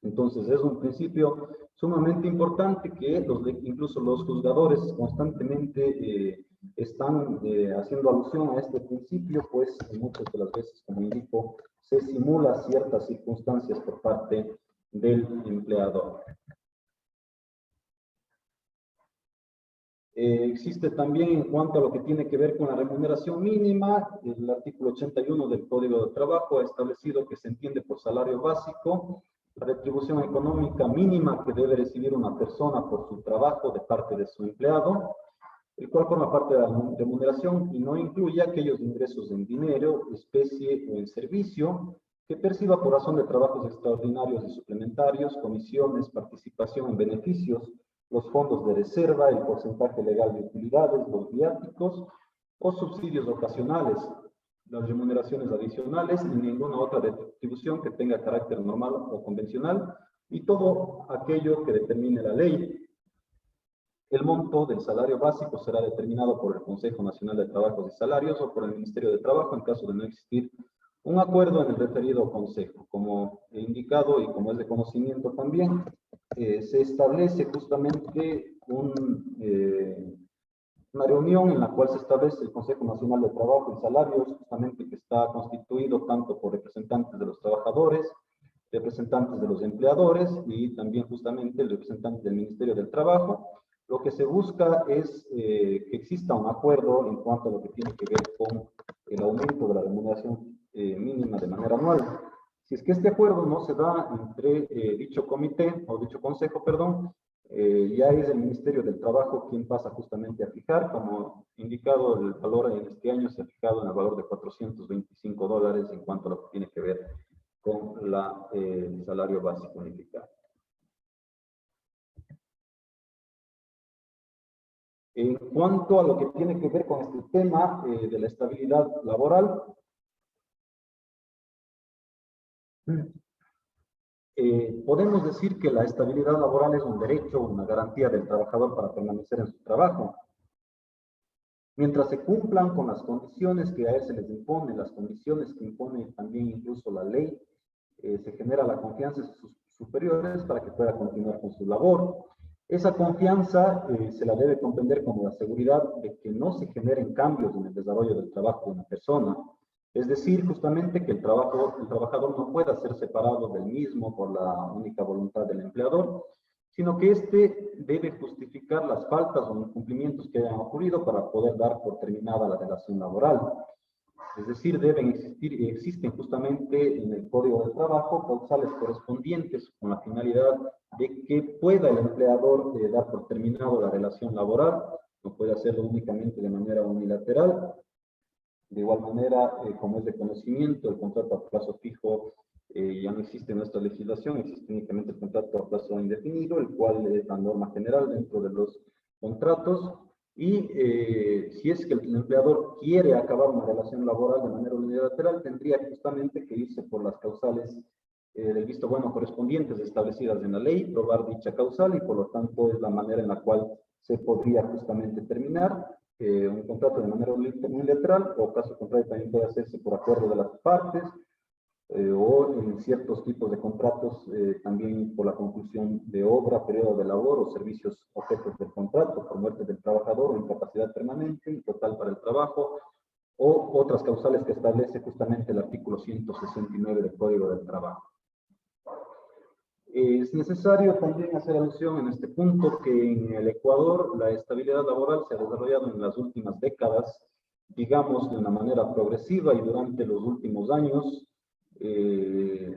Entonces, es un principio sumamente importante que incluso los juzgadores constantemente están haciendo alusión a este principio, pues muchas de las veces, como indico, se simula ciertas circunstancias por parte del empleador. Existe también en cuanto a lo que tiene que ver con la remuneración mínima, el artículo 81 del Código de Trabajo ha establecido que se entiende por salario básico la retribución económica mínima que debe recibir una persona por su trabajo de parte de su empleado, el cual forma parte de la remuneración y no incluye aquellos ingresos en dinero, especie o en servicio que perciba por razón de trabajos extraordinarios y suplementarios, comisiones, participación en beneficios, los fondos de reserva, el porcentaje legal de utilidades, los viáticos o subsidios ocasionales, las remuneraciones adicionales y ninguna otra retribución que tenga carácter normal o convencional y todo aquello que determine la ley. El monto del salario básico será determinado por el Consejo Nacional de Trabajos y Salarios o por el Ministerio de Trabajo en caso de no existir un acuerdo en el referido consejo. Como he indicado y como es de conocimiento también, se establece justamente una reunión en la cual se establece el Consejo Nacional de Trabajo y Salarios, justamente que está constituido tanto por representantes de los trabajadores, representantes de los empleadores y también justamente el representante del Ministerio del Trabajo. Lo que se busca es que exista un acuerdo en cuanto a lo que tiene que ver con el aumento de la remuneración mínima de manera anual. Si es que este acuerdo no se da entre dicho comité, o dicho consejo, perdón, ya es el Ministerio del Trabajo quien pasa justamente a fijar, como indicado, el valor en este año se ha fijado en el valor de $425 en cuanto a lo que tiene que ver con el salario básico unificado. En cuanto a lo que tiene que ver con este tema de la estabilidad laboral, podemos decir que la estabilidad laboral es un derecho, una garantía del trabajador para permanecer en su trabajo. Mientras se cumplan con las condiciones que a él se les impone, las condiciones que impone también incluso la ley, se genera la confianza en sus superiores para que pueda continuar con su labor. Esa confianza se la debe comprender como la seguridad de que no se generen cambios en el desarrollo del trabajo de una persona. Es decir, justamente que el trabajador no pueda ser separado del mismo por la única voluntad del empleador, sino que éste debe justificar las faltas o incumplimientos que hayan ocurrido para poder dar por terminada la relación laboral. Es decir, deben existir y existen justamente en el Código del Trabajo causales correspondientes con la finalidad de que pueda el empleador dar por terminado la relación laboral, no puede hacerlo únicamente de manera unilateral. De igual manera, como es de conocimiento, el contrato a plazo fijo ya no existe en nuestra legislación, existe únicamente el contrato a plazo indefinido, el cual es la norma general dentro de los contratos. Y si es que el empleador quiere acabar una relación laboral de manera unilateral, tendría justamente que irse por las causales del visto bueno correspondientes establecidas en la ley, probar dicha causal y por lo tanto es la manera en la cual se podría justamente terminar un contrato de manera unilateral, o caso contrario también puede hacerse por acuerdo de las partes, o en ciertos tipos de contratos también por la conclusión de obra, periodo de labor o servicios objetos del contrato, por muerte del trabajador o incapacidad permanente, y total para el trabajo, o otras causales que establece justamente el artículo 169 del Código del Trabajo. Es necesario también hacer alusión en este punto que en el Ecuador la estabilidad laboral se ha desarrollado en las últimas décadas, digamos, de una manera progresiva y durante los últimos años.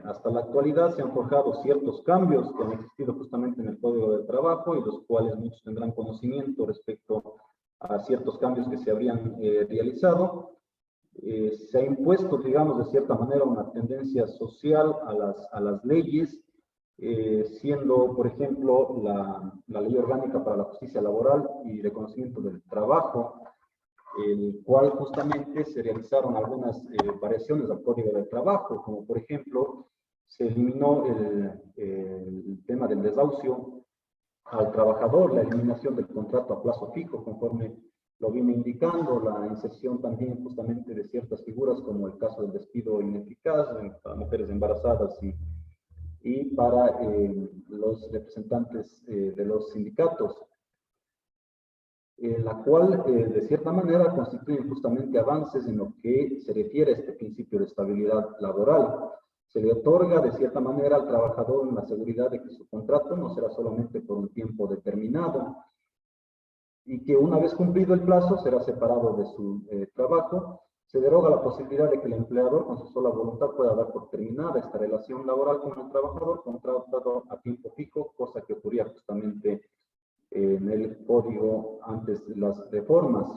Hasta la actualidad se han forjado ciertos cambios que han existido justamente en el Código del Trabajo y los cuales muchos tendrán conocimiento respecto a ciertos cambios que se habrían realizado. Se ha impuesto, digamos, de cierta manera una tendencia social a las leyes, siendo, por ejemplo, la Ley Orgánica para la Justicia Laboral y Reconocimiento del Trabajo, el cual justamente se realizaron algunas variaciones al Código del Trabajo, como por ejemplo, se eliminó el tema del desahucio al trabajador, la eliminación del contrato a plazo fijo, conforme lo viene indicando, la inserción también justamente de ciertas figuras, como el caso del despido ineficaz para mujeres embarazadas y y para los representantes de los sindicatos, la cual de cierta manera constituye justamente avances en lo que se refiere a este principio de estabilidad laboral. Se le otorga de cierta manera al trabajador la seguridad de que su contrato no será solamente por un tiempo determinado y que una vez cumplido el plazo será separado de su trabajo. Se deroga la posibilidad de que el empleador con su sola voluntad pueda dar por terminada esta relación laboral con el trabajador contratado a tiempo fijo, cosa que ocurría justamente en el código antes de las reformas.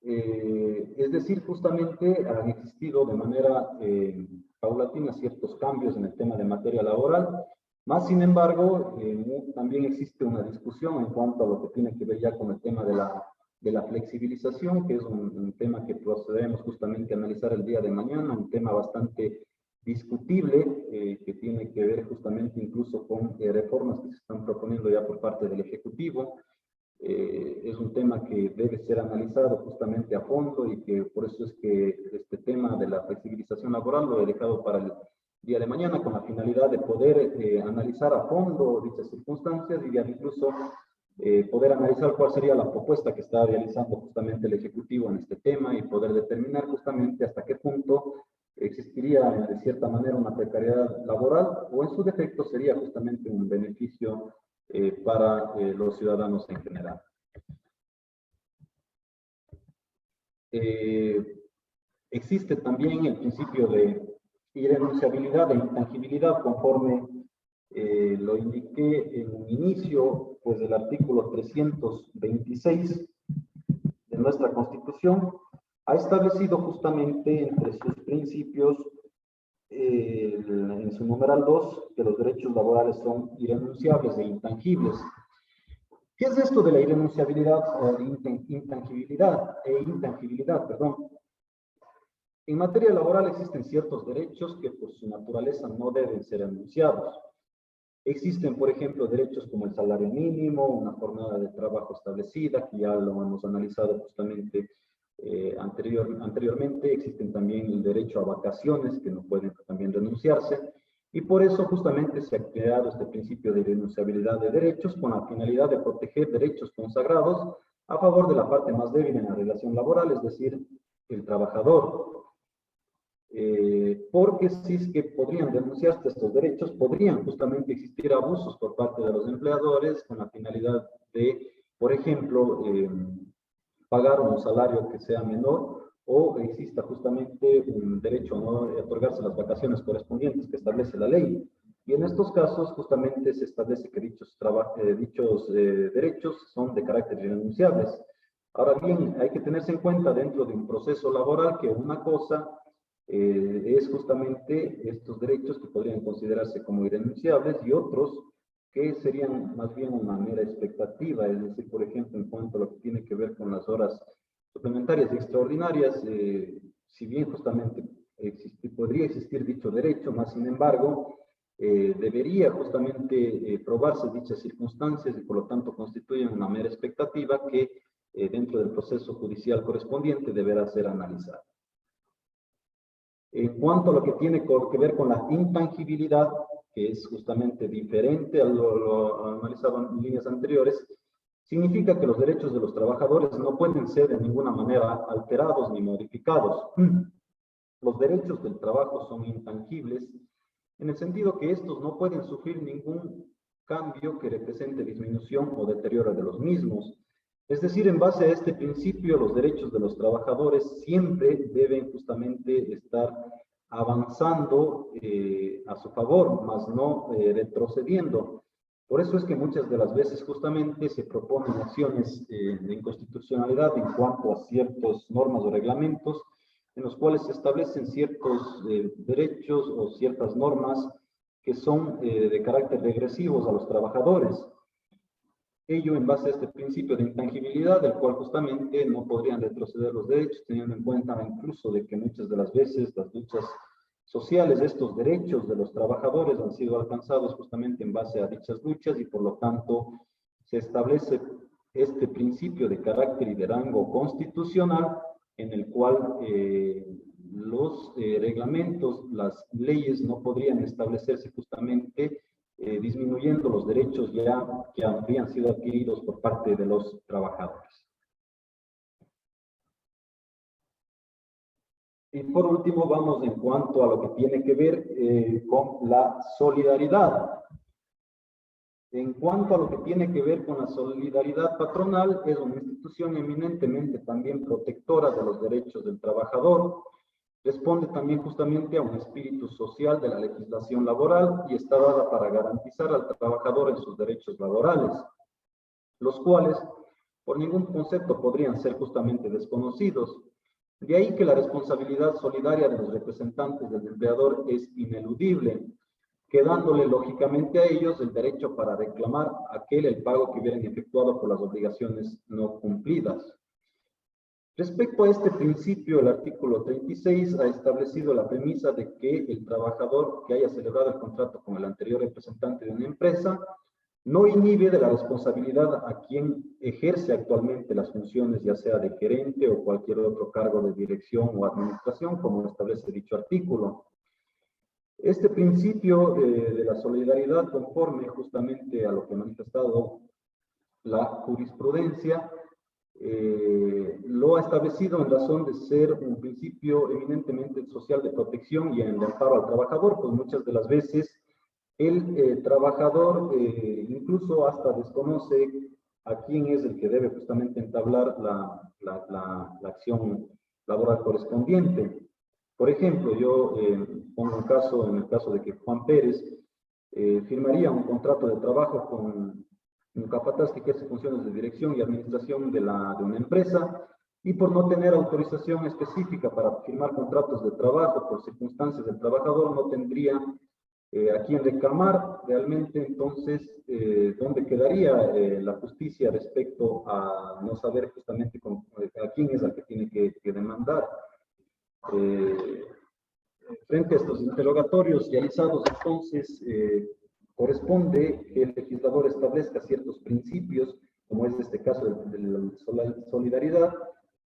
Es decir, justamente han existido de manera paulatina ciertos cambios en el tema de materia laboral, más sin embargo, también existe una discusión en cuanto a lo que tiene que ver ya con el tema de la flexibilización, que es un tema que procederemos justamente a analizar el día de mañana, un tema bastante discutible, que tiene que ver justamente incluso con reformas que se están proponiendo ya por parte del Ejecutivo. Es un tema que debe ser analizado justamente a fondo y que por eso es que este tema de la flexibilización laboral lo he dejado para el día de mañana con la finalidad de poder analizar a fondo dichas circunstancias y ya incluso poder analizar cuál sería la propuesta que está realizando justamente el Ejecutivo en este tema y poder determinar justamente hasta qué punto existiría de cierta manera una precariedad laboral o en su defecto sería justamente un beneficio para los ciudadanos en general. Existe también el principio de irrenunciabilidad e intangibilidad conforme lo indiqué en un inicio pues, del artículo 326 de nuestra Constitución, ha establecido justamente entre sus principios en su numeral 2 que los derechos laborales son irrenunciables e intangibles. ¿Qué es esto de la irrenunciabilidad o intangibilidad perdón? En materia laboral existen ciertos derechos que por su naturaleza no deben ser enunciados. Existen, por ejemplo, derechos como el salario mínimo, una jornada de trabajo establecida, que ya lo hemos analizado justamente anteriormente. Existen también el derecho a vacaciones, que no pueden también denunciarse. Y por eso justamente se ha creado este principio de irrenunciabilidad de derechos con la finalidad de proteger derechos consagrados a favor de la parte más débil en la relación laboral, es decir, el trabajador. Porque si es que podrían denunciarse estos derechos, podrían justamente existir abusos por parte de los empleadores con la finalidad de, por ejemplo, pagar un salario que sea menor o exista justamente un derecho a no otorgarse las vacaciones correspondientes que establece la ley. Y en estos casos justamente se establece que dichos derechos son de carácter irrenunciables. Ahora bien, hay que tenerse en cuenta dentro de un proceso laboral que una cosa es justamente estos derechos que podrían considerarse como irrenunciables y otros que serían más bien una mera expectativa, es decir, por ejemplo, en cuanto a lo que tiene que ver con las horas suplementarias y extraordinarias, si bien justamente podría existir dicho derecho, más sin embargo, debería justamente probarse dichas circunstancias y por lo tanto constituyen una mera expectativa que dentro del proceso judicial correspondiente deberá ser analizada. En cuanto a lo que tiene que ver con la intangibilidad, que es justamente diferente a lo analizado en líneas anteriores, significa que los derechos de los trabajadores no pueden ser de ninguna manera alterados ni modificados. Los derechos del trabajo son intangibles en el sentido que estos no pueden sufrir ningún cambio que represente disminución o deterioro de los mismos. Es decir, en base a este principio, los derechos de los trabajadores siempre deben justamente estar avanzando a su favor, más no retrocediendo. Por eso es que muchas de las veces justamente se proponen acciones de inconstitucionalidad en cuanto a ciertas normas o reglamentos en los cuales se establecen ciertos derechos o ciertas normas que son de carácter regresivos a los trabajadores. Ello en base a este principio de intangibilidad, del cual justamente no podrían retroceder los derechos, teniendo en cuenta incluso de que muchas de las veces las luchas sociales de estos derechos de los trabajadores han sido alcanzados justamente en base a dichas luchas y por lo tanto se establece este principio de carácter y de rango constitucional en el cual los reglamentos, las leyes no podrían establecerse justamente disminuyendo los derechos ya que habrían sido adquiridos por parte de los trabajadores. Y por último, vamos en cuanto a lo que tiene que ver con la solidaridad. En cuanto a lo que tiene que ver con la solidaridad patronal, es una institución eminentemente también protectora de los derechos del trabajador, responde también justamente a un espíritu social de la legislación laboral y está dada para garantizar al trabajador en sus derechos laborales, los cuales por ningún concepto podrían ser justamente desconocidos. De ahí que la responsabilidad solidaria de los representantes del empleador es ineludible, quedándole lógicamente a ellos el derecho para reclamar el pago que hubieran efectuado por las obligaciones no cumplidas. Respecto a este principio, el artículo 36 ha establecido la premisa de que el trabajador que haya celebrado el contrato con el anterior representante de una empresa no inhibe de la responsabilidad a quien ejerce actualmente las funciones, ya sea de gerente o cualquier otro cargo de dirección o administración, como establece dicho artículo. Este principio de la solidaridad, conforme justamente a lo que ha manifestado la jurisprudencia, lo ha establecido en razón de ser un principio eminentemente social de protección y en el amparo al trabajador, pues muchas de las veces el trabajador incluso hasta desconoce a quién es el que debe justamente entablar la acción laboral correspondiente. Por ejemplo, yo pongo un caso, en el caso de que Juan Pérez firmaría un contrato de trabajo con un capataz que ejerce funciones de dirección y administración de una empresa, y por no tener autorización específica para firmar contratos de trabajo por circunstancias del trabajador, no tendría a quién reclamar realmente. Entonces, ¿dónde quedaría la justicia respecto a no saber justamente a quién es al que tiene que demandar? Frente a estos interrogatorios realizados, entonces, corresponde que el legislador establezca ciertos principios, como es este caso de la solidaridad,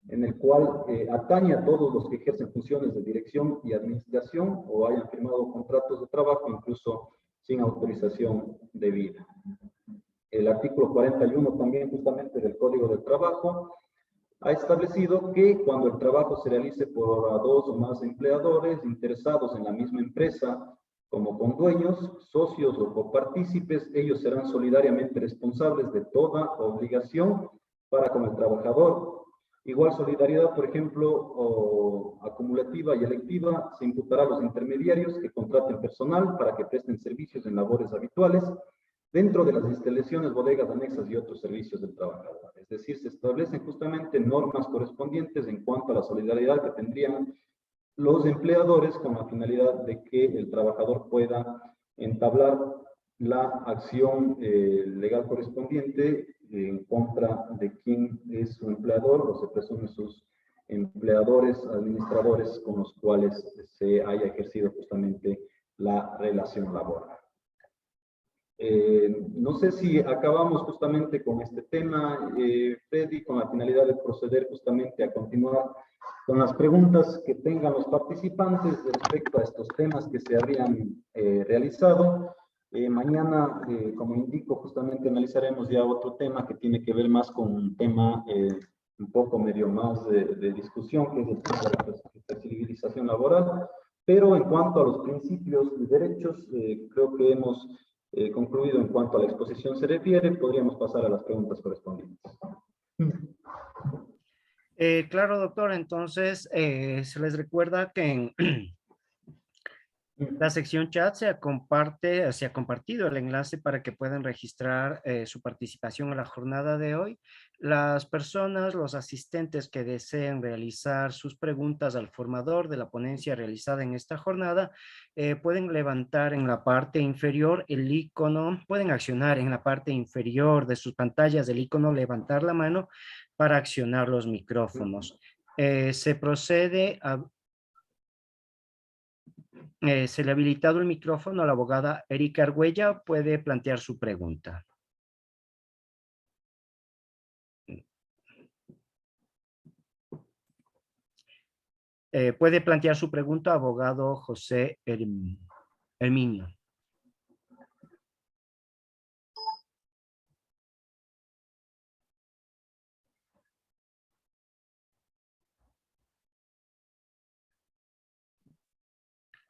en el cual atañe a todos los que ejercen funciones de dirección y administración o hayan firmado contratos de trabajo, incluso sin autorización debida. El artículo 41 también justamente del Código del Trabajo ha establecido que cuando el trabajo se realice por dos o más empleadores interesados en la misma empresa, como condueños, socios o copartícipes, ellos serán solidariamente responsables de toda obligación para con el trabajador. Igual solidaridad, por ejemplo, acumulativa y electiva, se imputará a los intermediarios que contraten personal para que presten servicios en labores habituales dentro de las instalaciones, bodegas, anexas y otros servicios del trabajador. Es decir, se establecen justamente normas correspondientes en cuanto a la solidaridad que tendrían los empleadores con la finalidad de que el trabajador pueda entablar la acción legal correspondiente en contra de quien es su empleador o se presume sus empleadores, administradores con los cuales se haya ejercido justamente la relación laboral. No sé si acabamos justamente con este tema, Freddy, con la finalidad de proceder justamente a continuar con las preguntas que tengan los participantes respecto a estos temas que se habrían realizado. Mañana, como indico, justamente analizaremos ya otro tema que tiene que ver más con un tema un poco medio más de discusión, que es el tema de la flexibilización laboral. Pero en cuanto a los principios de derechos, creo que hemos concluido en cuanto a la exposición se refiere. Podríamos pasar a las preguntas correspondientes. Claro, doctor. Entonces, se les recuerda que en la sección chat se ha compartido el enlace para que puedan registrar su participación en la jornada de hoy. Las personas, los asistentes que deseen realizar sus preguntas al formador de la ponencia realizada en esta jornada, pueden levantar en la parte inferior el icono, pueden accionar en la parte inferior de sus pantallas el icono levantar la mano para accionar los micrófonos. Se procede a se le ha habilitado el micrófono a la abogada Erika Argüella. Puede plantear su pregunta. Puede plantear su pregunta, abogado José Herminio.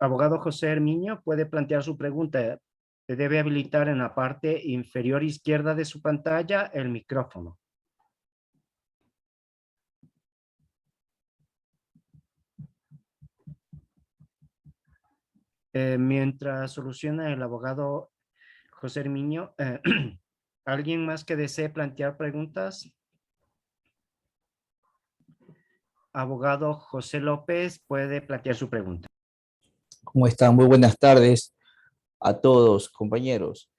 Abogado José Herminio, puede plantear su pregunta. Debe habilitar en la parte inferior izquierda de su pantalla el micrófono. Mientras soluciona el abogado José Herminio, ¿alguien más que desee plantear preguntas? Abogado José López puede plantear su pregunta. ¿Cómo están? Muy buenas tardes a todos, compañeros.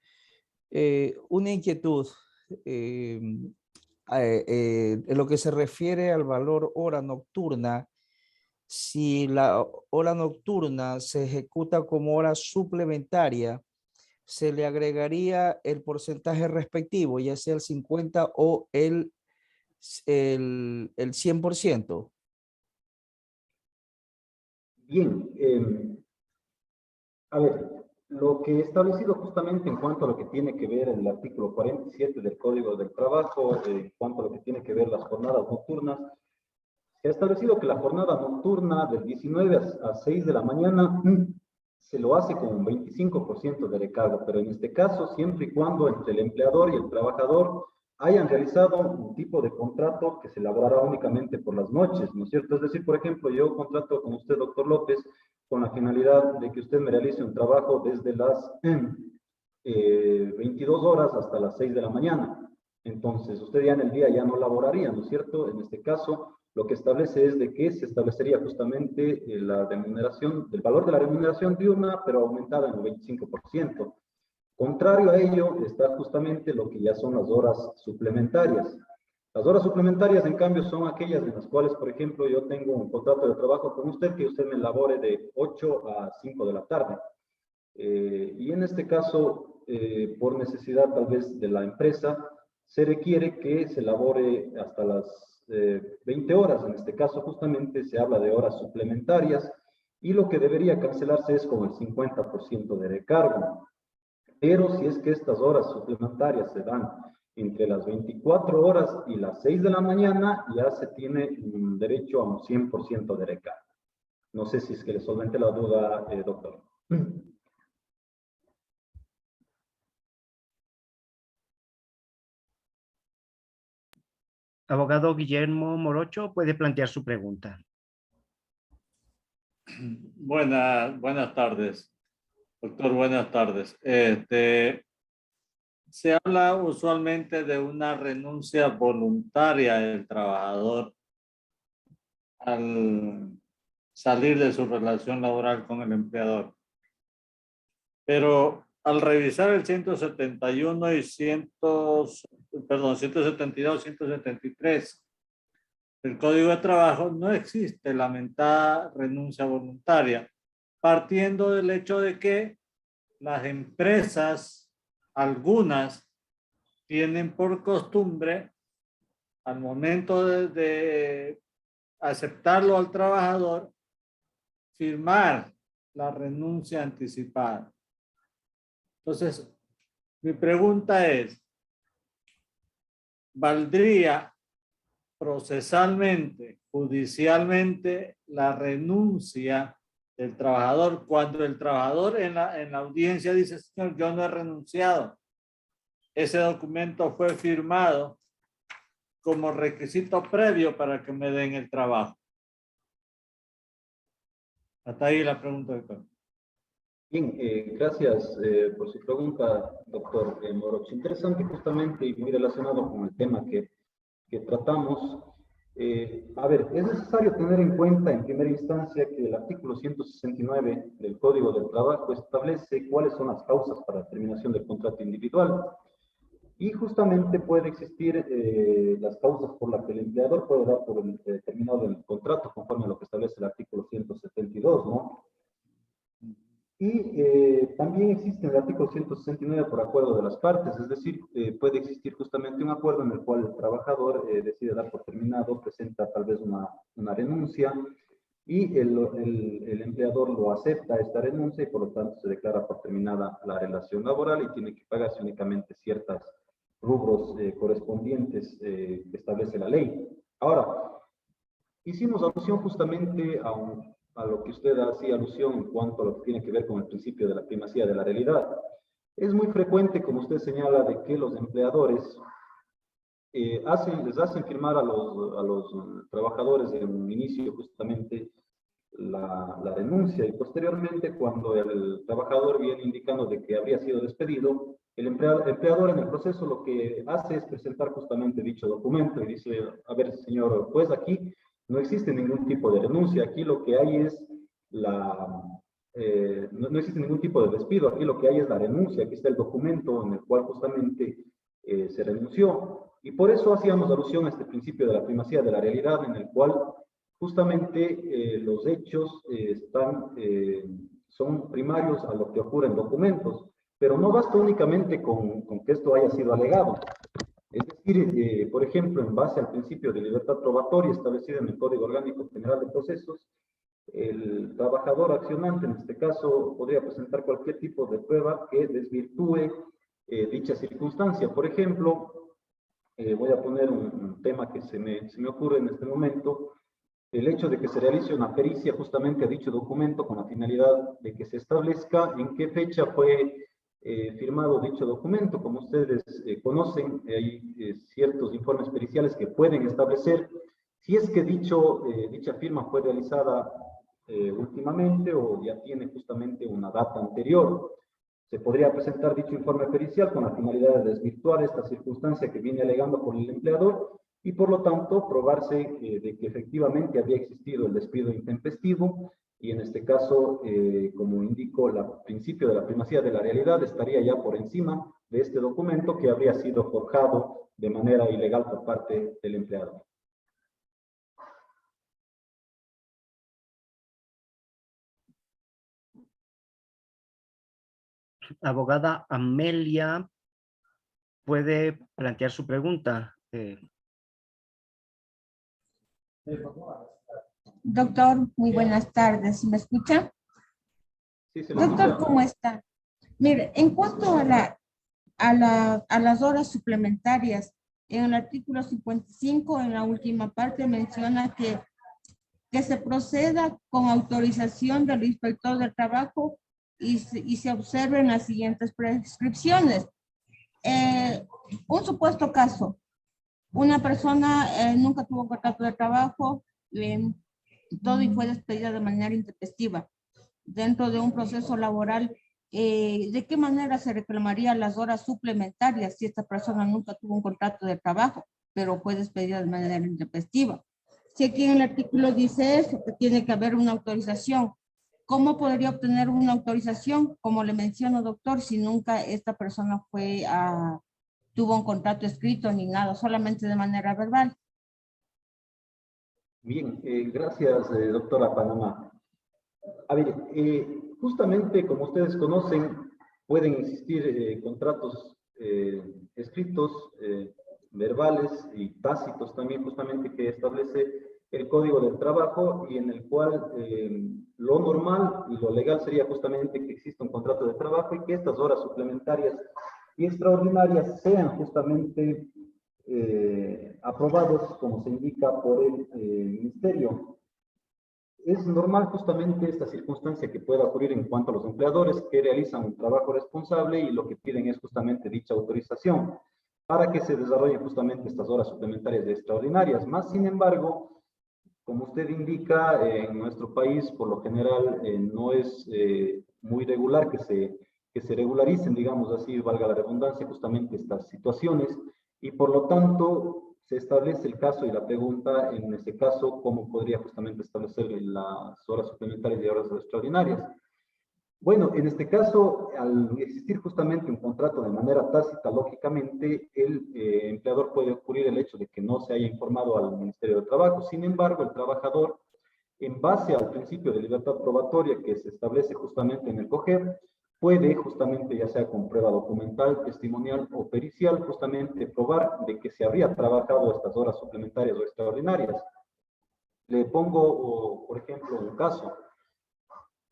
Una inquietud en lo que se refiere al valor hora nocturna. Si la hora nocturna se ejecuta como hora suplementaria, se le agregaría el porcentaje respectivo, ya sea el 50 o el 100%. Bien, a ver, lo que he establecido justamente en cuanto a lo que tiene que ver el artículo 47 del Código del Trabajo, en cuanto a lo que tiene que ver las jornadas nocturnas, se ha establecido que la jornada nocturna del 19 a 6 de la mañana se lo hace con un 25% de recargo, pero en este caso siempre y cuando entre el empleador y el trabajador hayan realizado un tipo de contrato que se elaborará únicamente por las noches, ¿no es cierto? Es decir, por ejemplo, yo contrato con usted, doctor López, con la finalidad de que usted me realice un trabajo desde las 22 horas hasta las 6 de la mañana. Entonces, usted ya en el día ya no laboraría, ¿no es cierto? En este caso, lo que establece es de que se establecería justamente la remuneración, el valor de la remuneración diurna, pero aumentada en un 25%. Contrario a ello está justamente lo que ya son las horas suplementarias. Las horas suplementarias, en cambio, son aquellas en las cuales, por ejemplo, yo tengo un contrato de trabajo con usted que usted me labore de 8 a 5 de la tarde. Y en este caso, por necesidad tal vez de la empresa, se requiere que se labore hasta las 20 horas. En este caso, justamente se habla de horas suplementarias y lo que debería cancelarse es con el 50% de recargo. Pero si es que estas horas suplementarias se dan entre las 24 horas y las 6 de la mañana, ya se tiene derecho a un 100% de recargo. No sé si es que le solvente la duda, doctor. Abogado Guillermo Morocho puede plantear su pregunta. Buenas tardes, doctor, buenas tardes. Se habla usualmente de una renuncia voluntaria del trabajador al salir de su relación laboral con el empleador. Pero al revisar el 171 y 172, 173 del Código de Trabajo, no existe la mentada renuncia voluntaria, partiendo del hecho de que las empresas, algunas, tienen por costumbre, al momento de aceptarlo al trabajador, firmar la renuncia anticipada. Entonces, mi pregunta es, ¿valdría procesalmente, judicialmente, la renuncia del trabajador cuando el trabajador en la audiencia dice, señor, yo no he renunciado? Ese documento fue firmado como requisito previo para que me den el trabajo. Hasta ahí la pregunta, doctor. Bien, gracias por su pregunta, doctor Moroch. Interesante justamente y muy relacionado con el tema que tratamos. A ver, es necesario tener en cuenta en primera instancia que el artículo 169 del Código del Trabajo establece cuáles son las causas para la terminación del contrato individual. Y justamente puede existir las causas por las que el empleador puede dar por terminado el contrato conforme a lo que establece el artículo 172, ¿no? Y también existe el artículo 169 por acuerdo de las partes, es decir, puede existir justamente un acuerdo en el cual el trabajador decide dar por terminado, presenta tal vez una renuncia, y el empleador lo acepta esta renuncia y por lo tanto se declara por terminada la relación laboral y tiene que pagarse únicamente ciertos rubros correspondientes que establece la ley. Ahora, hicimos alusión justamente a lo que usted hacía alusión en cuanto a lo que tiene que ver con el principio de la primacía de la realidad. Es muy frecuente, como usted señala, de que los empleadores les hacen firmar a los trabajadores en un inicio justamente la renuncia y posteriormente cuando el trabajador viene indicando de que habría sido despedido, el empleador en el proceso lo que hace es presentar justamente dicho documento y dice, a ver señor, pues aquí no existe ningún tipo de renuncia, aquí lo que hay es no existe ningún tipo de despido, aquí lo que hay es la renuncia, aquí está el documento en el cual justamente se renunció. Y por eso hacíamos alusión a este principio de la primacía de la realidad, en el cual justamente los hechos son primarios a lo que ocurre en documentos, pero no basta únicamente con que esto haya sido alegado. Es decir, por ejemplo, en base al principio de libertad probatoria establecido en el Código Orgánico General de Procesos, el trabajador accionante, en este caso, podría presentar cualquier tipo de prueba que desvirtúe dicha circunstancia. Por ejemplo, voy a poner un tema que se me ocurre en este momento, el hecho de que se realice una pericia justamente a dicho documento con la finalidad de que se establezca en qué fecha fue firmado dicho documento. Como ustedes conocen, hay ciertos informes periciales que pueden establecer si es que dicha firma fue realizada últimamente o ya tiene justamente una data anterior. Se podría presentar dicho informe pericial con la finalidad de desvirtuar esta circunstancia que viene alegando por el empleador y por lo tanto probarse de que efectivamente había existido el despido intempestivo y en este caso, como indicó el principio de la primacía de la realidad, estaría ya por encima de este documento que habría sido forjado de manera ilegal por parte del empleador. Abogada Amelia, puede plantear su pregunta. Doctor, muy buenas tardes. ¿Me escucha? Sí, se lo Doctor, escucha. ¿cómo está? Mire, en cuanto a las horas suplementarias, en el artículo 55, en la última parte, menciona que se proceda con autorización del inspector de trabajo y se observen las siguientes prescripciones. Un supuesto caso, una persona nunca tuvo contrato de trabajo, todo y fue despedida de manera intempestiva. Dentro de un proceso laboral, ¿de qué manera se reclamarían las horas suplementarias si esta persona nunca tuvo un contrato de trabajo, pero fue despedida de manera intempestiva? Si aquí en el artículo dice eso, que tiene que haber una autorización, ¿cómo podría obtener una autorización? Como le menciono, doctor, si nunca esta persona tuvo un contrato escrito ni nada, solamente de manera verbal. Bien, gracias, doctora Panamá. A ver, justamente como ustedes conocen, pueden existir contratos escritos, verbales y tácitos también, justamente que establece el Código del Trabajo y en el cual lo normal y lo legal sería justamente que exista un contrato de trabajo y que estas horas suplementarias y extraordinarias sean justamente aprobados, como se indica por el Ministerio. Es normal justamente esta circunstancia que pueda ocurrir en cuanto a los empleadores que realizan un trabajo responsable y lo que piden es justamente dicha autorización para que se desarrollen justamente estas horas suplementarias y extraordinarias. Más sin embargo, como usted indica, en nuestro país por lo general no es muy regular que se regularicen, digamos así, valga la redundancia, justamente estas situaciones y por lo tanto se establece el caso y la pregunta, en este caso, ¿cómo podría justamente establecer las horas suplementarias y horas extraordinarias? Bueno, en este caso, al existir justamente un contrato de manera tácita, lógicamente, el empleador puede ocurrir el hecho de que no se haya informado al Ministerio de Trabajo. Sin embargo, el trabajador, en base al principio de libertad probatoria que se establece justamente en el COGEB, puede justamente, ya sea con prueba documental, testimonial o pericial, justamente probar de que se habría trabajado estas horas suplementarias o extraordinarias. Le pongo, por ejemplo, un caso.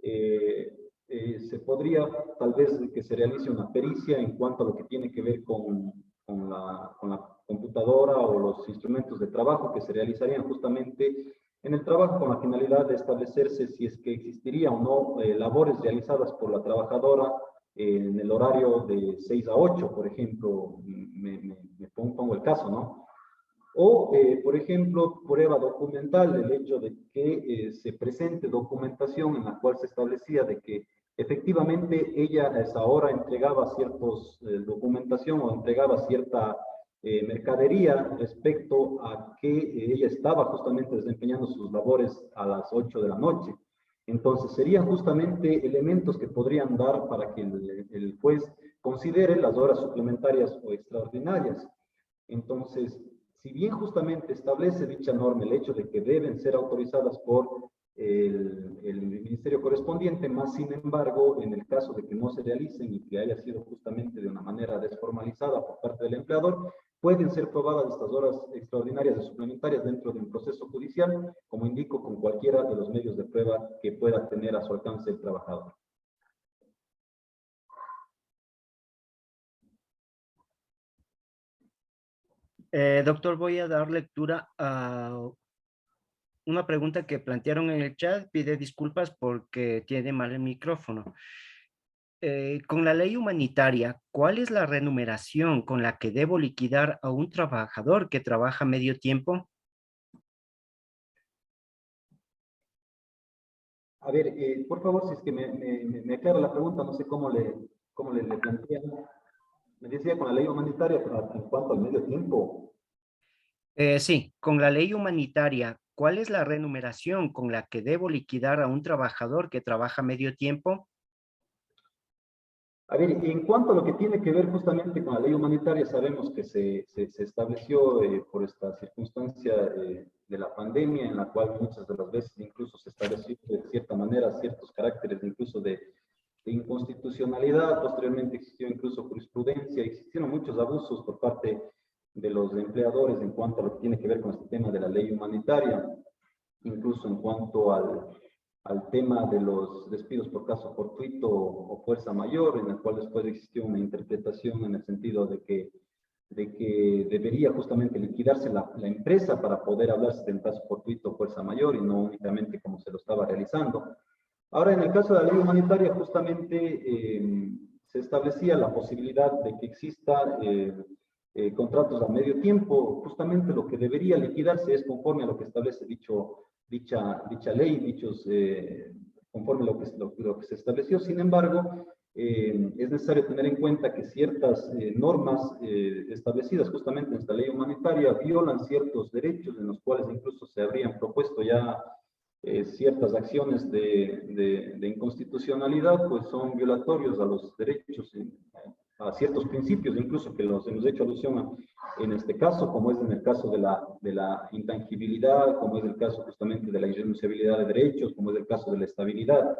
Se podría tal vez que se realice una pericia en cuanto a lo que tiene que ver con la computadora o los instrumentos de trabajo que se realizarían justamente en el trabajo con la finalidad de establecerse si es que existiría o no labores realizadas por la trabajadora en el horario de 6 a 8, por ejemplo, me pongo el caso, ¿no? O, por ejemplo, prueba documental, el hecho de que se presente documentación en la cual se establecía de que efectivamente ella a esa hora entregaba ciertos documentación o entregaba cierta mercadería respecto a que ella estaba justamente desempeñando sus labores a las 8 de la noche. Entonces, serían justamente elementos que podrían dar para que el juez considere las horas suplementarias o extraordinarias. Entonces, si bien justamente establece dicha norma el hecho de que deben ser autorizadas por el ministerio correspondiente, más sin embargo, en el caso de que no se realicen y que haya sido justamente de una manera desformalizada por parte del empleador, pueden ser probadas estas horas extraordinarias y suplementarias dentro de un proceso judicial, como indico, con cualquiera de los medios de prueba que pueda tener a su alcance el trabajador. Doctor, voy a dar lectura a una pregunta que plantearon en el chat. Pide disculpas porque tiene mal el micrófono. Con la ley humanitaria, ¿cuál es la remuneración con la que debo liquidar a un trabajador que trabaja medio tiempo? A ver, por favor, si es que me aclara la pregunta, no sé cómo le plantean. Me decía con la ley humanitaria, pero en cuanto al medio tiempo. Sí, con la ley humanitaria, ¿cuál es la remuneración con la que debo liquidar a un trabajador que trabaja medio tiempo? A ver, en cuanto a lo que tiene que ver justamente con la ley humanitaria, sabemos que se estableció por esta circunstancia de la pandemia, en la cual muchas de las veces incluso se estableció de cierta manera ciertos caracteres incluso de inconstitucionalidad. Posteriormente existió incluso jurisprudencia, existieron muchos abusos por parte de los empleadores en cuanto a lo que tiene que ver con este tema de la ley humanitaria, incluso en cuanto al tema de los despidos por caso fortuito o fuerza mayor, en el cual después existió una interpretación en el sentido de que debería justamente liquidarse la empresa para poder hablarse de un caso fortuito o fuerza mayor y no únicamente como se lo estaba realizando. Ahora, en el caso de la ley humanitaria, justamente se establecía la posibilidad de que exista contratos a medio tiempo. Justamente lo que debería liquidarse es conforme a lo que establece dicha ley, conforme a lo que se estableció. Sin embargo, es necesario tener en cuenta que ciertas normas establecidas justamente en esta ley humanitaria violan ciertos derechos en los cuales incluso se habrían propuesto ya ciertas acciones de inconstitucionalidad, pues son violatorios a los derechos, a ciertos principios, incluso que los hemos hecho alusión en este caso, como es en el caso de la intangibilidad, como es el caso justamente de la irrenunciabilidad de derechos, como es el caso de la estabilidad,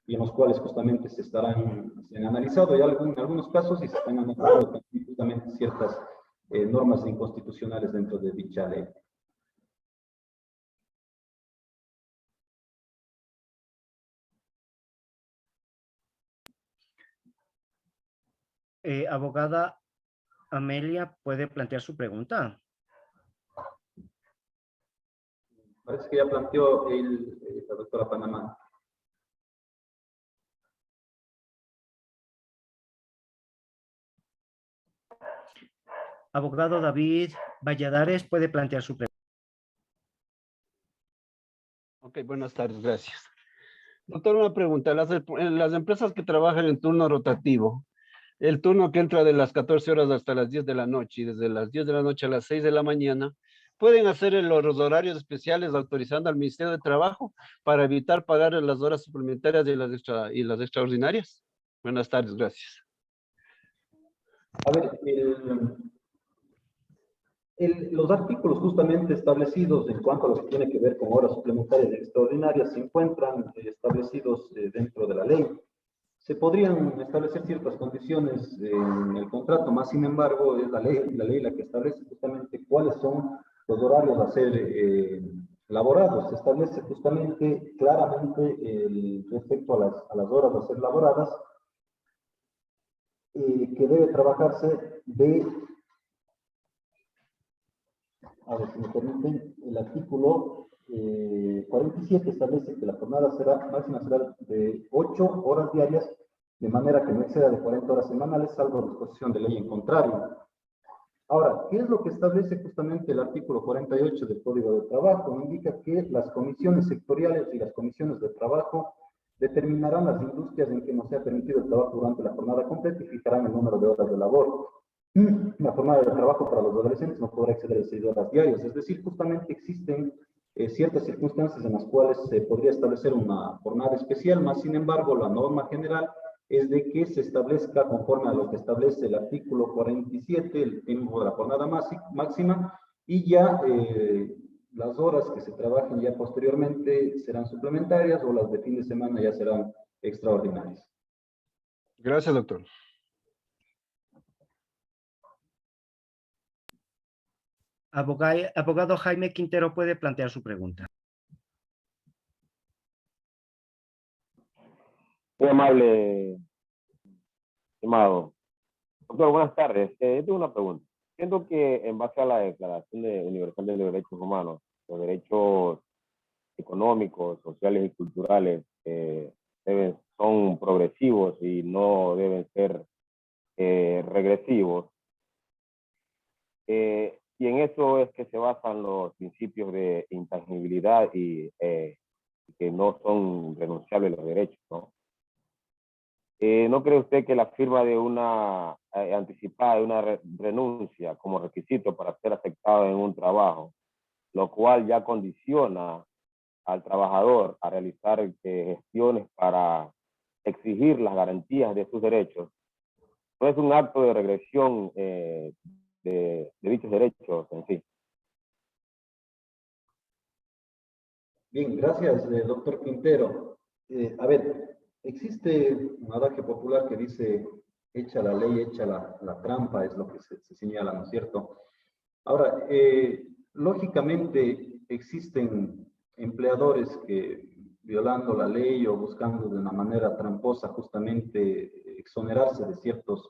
y en los cuales justamente se han analizado ya en algunos casos y se están analizando justamente ciertas normas inconstitucionales dentro de dicha ley. Abogada Amelia, ¿puede plantear su pregunta? Parece que ya planteó la doctora Panamá. Abogado David Valladares, ¿puede plantear su pregunta? Ok, buenas tardes, gracias. Doctor, una pregunta. Las empresas que trabajan en turno rotativo, el turno que entra de las 14 horas hasta las 10 de la noche y desde las 10 de la noche a las 6 de la mañana, ¿pueden hacer los horarios especiales autorizando al Ministerio de Trabajo para evitar pagar las horas suplementarias y las extraordinarias? Buenas tardes, gracias. A ver, los artículos justamente establecidos en cuanto a lo que tiene que ver con horas suplementarias y extraordinarias se encuentran establecidos dentro de la ley. Se podrían establecer ciertas condiciones en el contrato, más sin embargo es la ley la que establece justamente cuáles son los horarios a ser laborados. Se establece justamente claramente respecto a las horas a ser laboradas, que debe trabajarse a ver si me permiten, el artículo 47 establece que la jornada máxima será de 8 horas diarias, de manera que no exceda de 40 horas semanales, salvo disposición de ley en contrario. Ahora, ¿qué es lo que establece justamente el artículo 48 del Código de Trabajo? Indica que las comisiones sectoriales y las comisiones de trabajo determinarán las industrias en que no sea permitido el trabajo durante la jornada completa y fijarán el número de horas de labor. La jornada de trabajo para los adolescentes no podrá exceder de 6 horas diarias, es decir, justamente existen ciertas circunstancias en las cuales se podría establecer una jornada especial, más sin embargo, la norma general es de que se establezca conforme a lo que establece el artículo 47, el tiempo de la jornada máxima, y ya las horas que se trabajen ya posteriormente serán suplementarias o las de fin de semana ya serán extraordinarias. Gracias, doctor. Abogado Jaime Quintero puede plantear su pregunta. Muy amable, estimado. Doctor, buenas tardes. Tengo una pregunta. Siento que en base a la Declaración Universal de los Derechos Humanos, los derechos económicos, sociales y culturales son progresivos y no deben ser regresivos. Y en eso es que se basan los principios de intangibilidad y que no son renunciables los derechos, ¿no? ¿No cree usted que la firma de una anticipada de una renuncia como requisito para ser aceptado en un trabajo, lo cual ya condiciona al trabajador a realizar gestiones para exigir las garantías de sus derechos, no es un acto de regresión de dichos derechos en sí? Bien, gracias, doctor Quintero. A ver, existe un adagio popular que dice, echa la ley, echa la trampa, es lo que se señala, ¿no es cierto? Ahora, lógicamente existen empleadores que, violando la ley o buscando de una manera tramposa justamente exonerarse de ciertos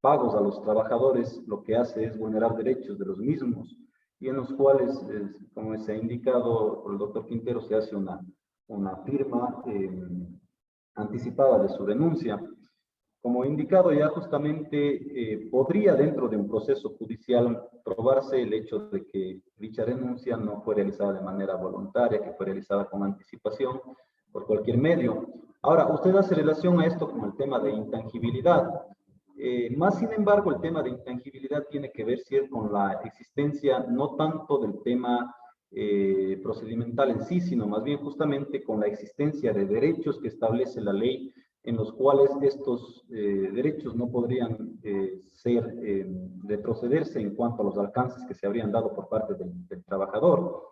pagos a los trabajadores, lo que hace es vulnerar derechos de los mismos, y en los cuales, como se ha indicado por el doctor Quintero, se hace una firma anticipada de su denuncia. Como indicado ya justamente, podría dentro de un proceso judicial probarse el hecho de que dicha denuncia no fue realizada de manera voluntaria, que fue realizada con anticipación por cualquier medio. Ahora, usted hace relación a esto con el tema de intangibilidad. Más sin embargo, el tema de intangibilidad tiene que ver con la existencia no tanto del tema procedimental en sí, sino más bien justamente con la existencia de derechos que establece la ley, en los cuales estos derechos no podrían retrocederse en cuanto a los alcances que se habrían dado por parte del trabajador.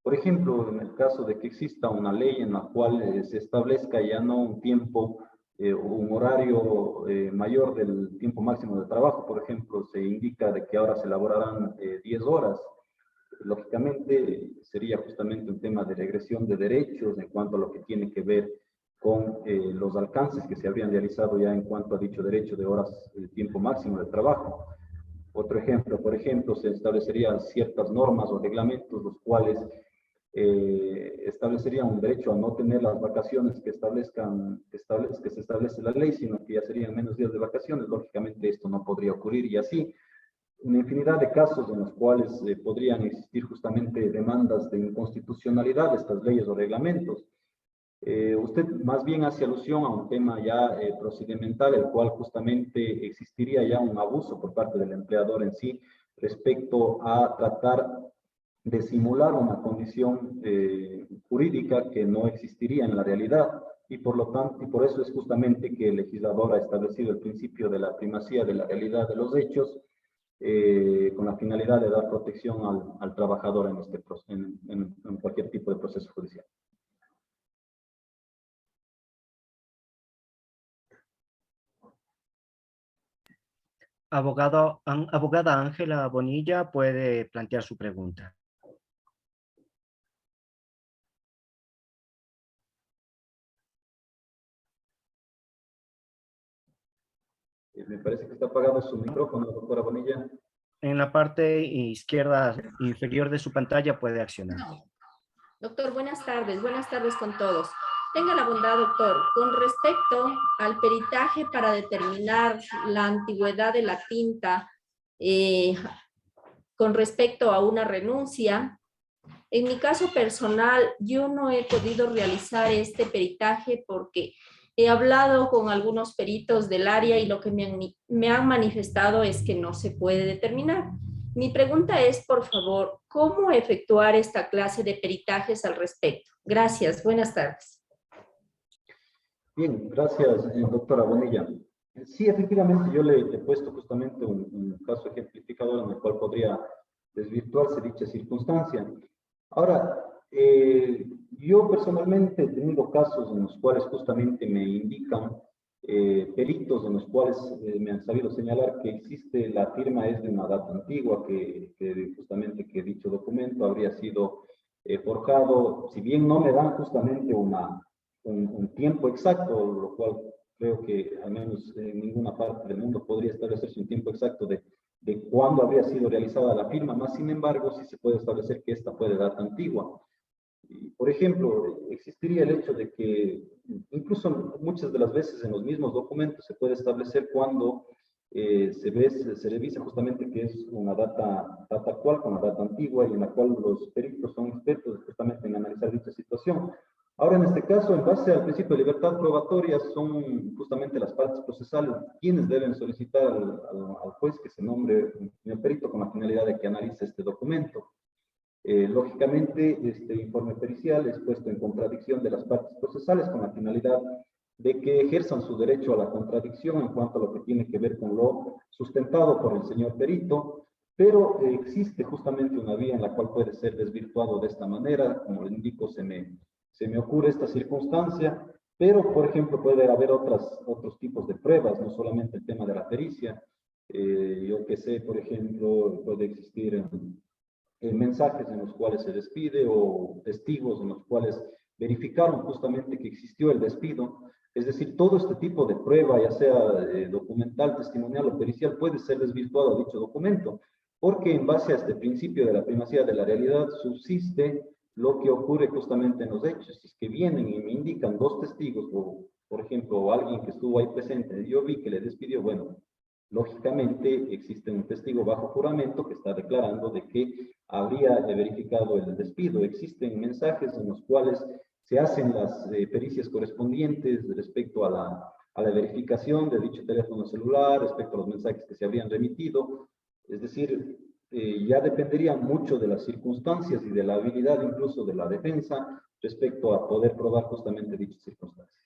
Por ejemplo, en el caso de que exista una ley en la cual se establezca ya no un tiempo, un horario mayor del tiempo máximo de trabajo, por ejemplo, se indica de que ahora se elaborarán 10 horas, lógicamente sería justamente un tema de regresión de derechos en cuanto a lo que tiene que ver con los alcances que se habrían realizado ya en cuanto a dicho derecho de horas, el tiempo máximo de trabajo. Otro ejemplo, por ejemplo, se establecerían ciertas normas o reglamentos los cuales establecerían un derecho a no tener las vacaciones que se establece la ley, sino que ya serían menos días de vacaciones. Lógicamente esto no podría ocurrir, y así una infinidad de casos en los cuales podrían existir justamente demandas de inconstitucionalidad de estas leyes o reglamentos. Usted más bien hace alusión a un tema ya procedimental, el cual justamente existiría ya un abuso por parte del empleador en sí respecto a tratar de simular una condición jurídica que no existiría en la realidad, y por lo tanto, y por eso es justamente que el legislador ha establecido el principio de la primacía de la realidad de los hechos, con la finalidad de dar protección al trabajador en cualquier tipo de proceso judicial. Abogada Ángela Bonilla puede plantear su pregunta. Me parece que está apagado su micrófono, doctora Bonilla. En la parte izquierda inferior de su pantalla puede accionar. Doctor, buenas tardes con todos. Tenga la bondad, doctor, con respecto al peritaje para determinar la antigüedad de la tinta, con respecto a una renuncia, en mi caso personal, yo no he podido realizar este peritaje porque he hablado con algunos peritos del área y lo que me han manifestado es que no se puede determinar. Mi pregunta es, por favor, ¿cómo efectuar esta clase de peritajes al respecto? Gracias, buenas tardes. Bien, gracias, doctora Bonilla. Sí, efectivamente, yo le he puesto justamente un caso ejemplificador en el cual podría desvirtuarse dicha circunstancia. Ahora, yo personalmente he tenido casos en los cuales justamente me indican peritos en los cuales me han sabido señalar que existe, la firma es de una data antigua, que justamente que dicho documento habría sido forjado, si bien no me dan justamente un tiempo exacto, lo cual creo que al menos en ninguna parte del mundo podría establecerse un tiempo exacto de cuándo habría sido realizada la firma, más sin embargo sí se puede establecer que esta fue de data antigua. Por ejemplo, existiría el hecho de que incluso muchas de las veces en los mismos documentos se puede establecer cuando se revisa justamente que es una data actual con la data antigua y en la cual los peritos son expertos justamente en analizar dicha situación. Ahora, en este caso, en base al principio de libertad probatoria, son justamente las partes procesales quienes deben solicitar al juez que se nombre un perito con la finalidad de que analice este documento. Lógicamente, este informe pericial es puesto en contradicción de las partes procesales con la finalidad de que ejerzan su derecho a la contradicción en cuanto a lo que tiene que ver con lo sustentado por el señor perito, pero existe justamente una vía en la cual puede ser desvirtuado de esta manera. Como les indico, se me ocurre esta circunstancia, pero, por ejemplo, puede haber otros tipos de pruebas, no solamente el tema de la pericia. Yo que sé, por ejemplo, puede existir mensajes en los cuales se despide o testigos en los cuales verificaron justamente que existió el despido. Es decir, todo este tipo de prueba, ya sea documental, testimonial o pericial, puede ser desvirtuado dicho documento, porque en base a este principio de la primacía de la realidad subsiste lo que ocurre justamente en los hechos. Si es que vienen y me indican dos testigos, o por ejemplo, alguien que estuvo ahí presente, yo vi que le despidió, bueno, lógicamente existe un testigo bajo juramento que está declarando de que habría verificado el despido. Existen mensajes en los cuales se hacen las pericias correspondientes respecto a la verificación de dicho teléfono celular, respecto a los mensajes que se habrían remitido. Es decir, ya dependería mucho de las circunstancias y de la habilidad incluso de la defensa respecto a poder probar justamente dichas circunstancias.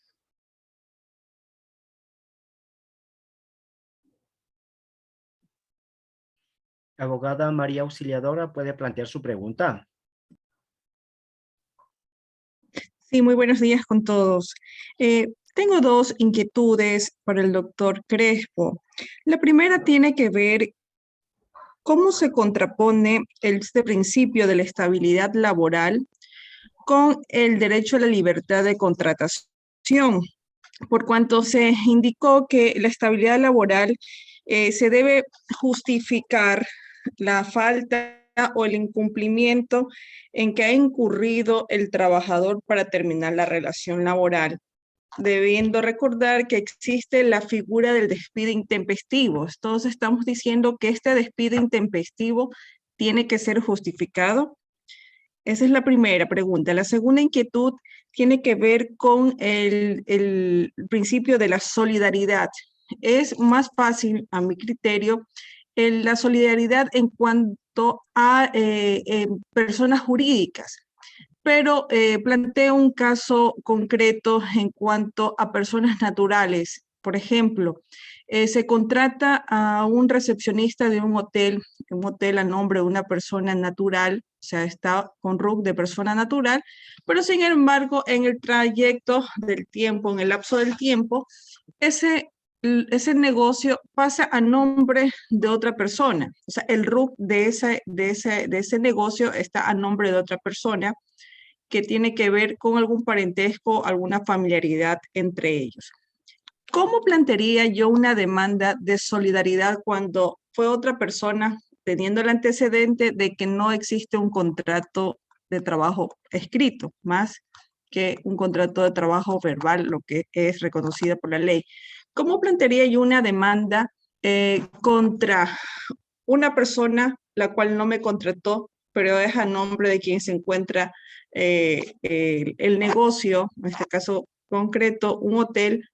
Abogada María Auxiliadora, puede plantear su pregunta. Sí, muy buenos días con todos. Tengo dos inquietudes para el doctor Crespo. La primera tiene que ver cómo se contrapone este principio de la estabilidad laboral con el derecho a la libertad de contratación, por cuanto se indicó que la estabilidad laboral se debe justificar la falta o el incumplimiento en que ha incurrido el trabajador para terminar la relación laboral, debiendo recordar que existe la figura del despido intempestivo. Todos estamos diciendo que este despido intempestivo tiene que ser justificado. Esa es la primera pregunta. La segunda inquietud tiene que ver con el principio de la solidaridad. Es más fácil, a mi criterio, la solidaridad en cuanto a personas jurídicas, pero planteo un caso concreto en cuanto a personas naturales. Por ejemplo, se contrata a un recepcionista de un hotel a nombre de una persona natural, o sea, está con RUC de persona natural, pero sin embargo, en el trayecto del tiempo, en el lapso del tiempo, ese negocio pasa a nombre de otra persona. O sea, el RUC de ese negocio está a nombre de otra persona que tiene que ver con algún parentesco, alguna familiaridad entre ellos. ¿cómo plantearía yo una demanda de solidaridad cuando fue otra persona teniendo el antecedente de que no existe un contrato de trabajo escrito, más que un contrato de trabajo verbal, lo que es reconocido por la ley? ¿Cómo plantearía yo una demanda contra una persona la cual no me contrató, pero es a nombre de quien se encuentra el negocio, en este caso concreto, un hotel,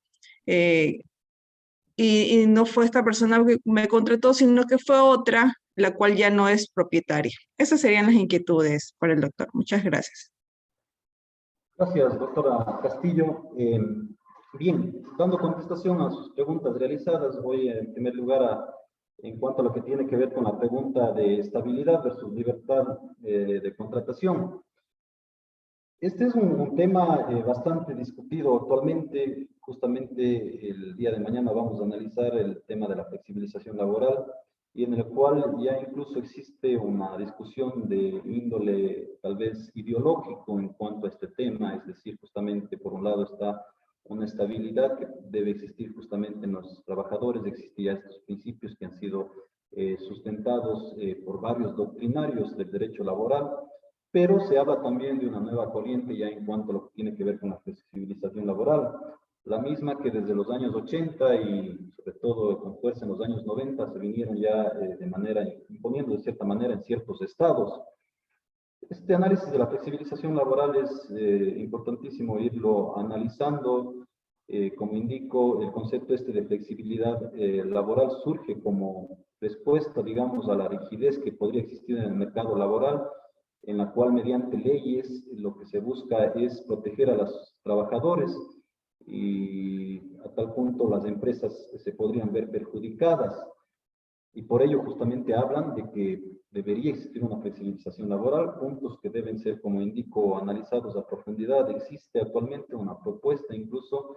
y no fue esta persona que me contrató, sino que fue otra, la cual ya no es propietaria? Esas serían las inquietudes para el doctor. Muchas gracias. Gracias, doctora Castillo. Bien, dando contestación a sus preguntas realizadas, voy en primer lugar en cuanto a lo que tiene que ver con la pregunta de estabilidad versus libertad de contratación. Este es un tema bastante discutido actualmente. Justamente el día de mañana vamos a analizar el tema de la flexibilización laboral, y en el cual ya incluso existe una discusión de índole tal vez ideológico en cuanto a este tema. Es decir, justamente por un lado está una estabilidad que debe existir justamente en los trabajadores. Existían estos principios que han sido sustentados por varios doctrinarios del derecho laboral, pero se habla también de una nueva corriente ya en cuanto a lo que tiene que ver con la flexibilización laboral, la misma que desde los años 80 y sobre todo con fuerza en los años 90 se vinieron ya de manera, imponiendo de cierta manera en ciertos estados. Este análisis de la flexibilización laboral es importantísimo irlo analizando. Como indico, el concepto este de flexibilidad laboral surge como respuesta, digamos, a la rigidez que podría existir en el mercado laboral, en la cual mediante leyes lo que se busca es proteger a los trabajadores, y a tal punto las empresas se podrían ver perjudicadas. Y por ello justamente hablan de que debería existir una flexibilización laboral, puntos que deben ser, como indico, analizados a profundidad. Existe actualmente una propuesta incluso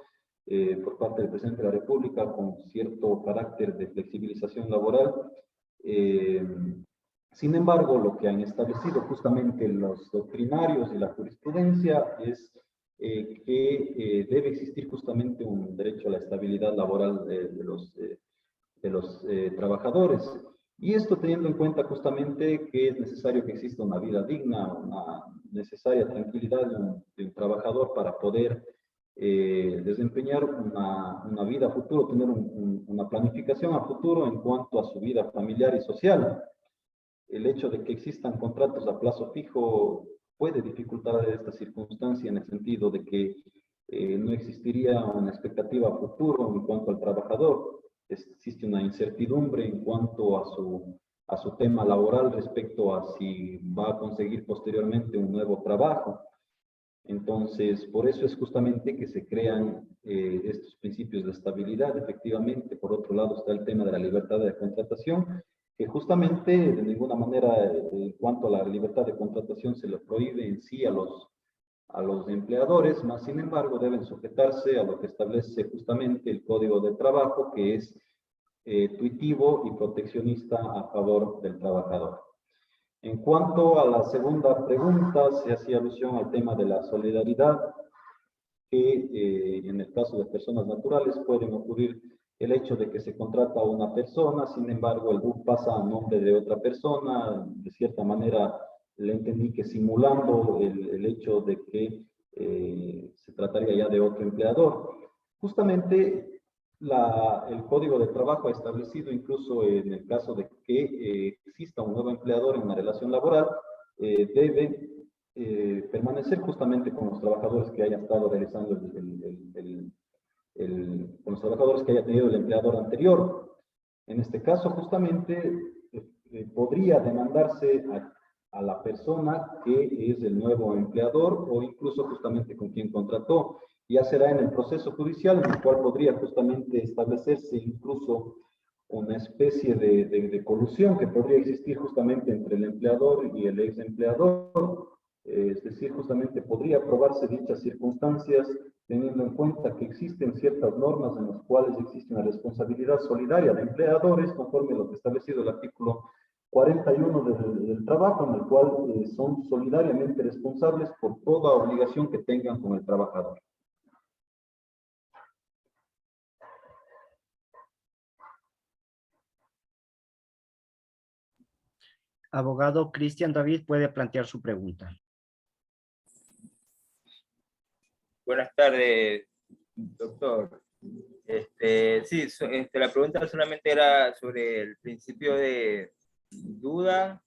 por parte del presidente de la República con cierto carácter de flexibilización laboral. Sin embargo, lo que han establecido justamente los doctrinarios y la jurisprudencia es que debe existir justamente un derecho a la estabilidad laboral de los trabajadores. Y esto teniendo en cuenta justamente que es necesario que exista una vida digna, una necesaria tranquilidad de un trabajador para poder desempeñar una vida a futuro, tener una planificación a futuro en cuanto a su vida familiar y social. El hecho de que existan contratos a plazo fijo puede dificultar esta circunstancia en el sentido de que no existiría una expectativa a futuro en cuanto al trabajador. Existe una incertidumbre en cuanto a su tema laboral respecto a si va a conseguir posteriormente un nuevo trabajo. Entonces, por eso es justamente que se crean estos principios de estabilidad. Efectivamente, por otro lado está el tema de la libertad de contratación, que justamente de ninguna manera en cuanto a la libertad de contratación se le prohíbe en sí a los empleadores, más sin embargo deben sujetarse a lo que establece justamente el Código de Trabajo, que es tuitivo y proteccionista a favor del trabajador. En cuanto a la segunda pregunta, se hacía alusión al tema de la solidaridad, que en el caso de personas naturales pueden ocurrir el hecho de que se contrata a una persona, sin embargo el bus pasa a nombre de otra persona. De cierta manera le entendí que simulando el hecho de que se trataría ya de otro empleador. Justamente el Código de Trabajo ha establecido, incluso en el caso de que exista un nuevo empleador en una relación laboral, debe permanecer justamente con los trabajadores que haya estado realizando con los trabajadores que haya tenido el empleador anterior. En este caso, justamente, podría demandarse a la persona que es el nuevo empleador o incluso justamente con quien contrató. Ya será en el proceso judicial en el cual podría justamente establecerse incluso una especie de colusión que podría existir justamente entre el empleador y el ex empleador. Es decir, justamente podría probarse dichas circunstancias teniendo en cuenta que existen ciertas normas en las cuales existe una responsabilidad solidaria de empleadores conforme a lo que ha establecido el artículo 41 del trabajo, en el cual son solidariamente responsables por toda obligación que tengan con el trabajador. Abogado Cristian David puede plantear su pregunta. Buenas tardes, doctor. Sí, la pregunta solamente era sobre el principio de duda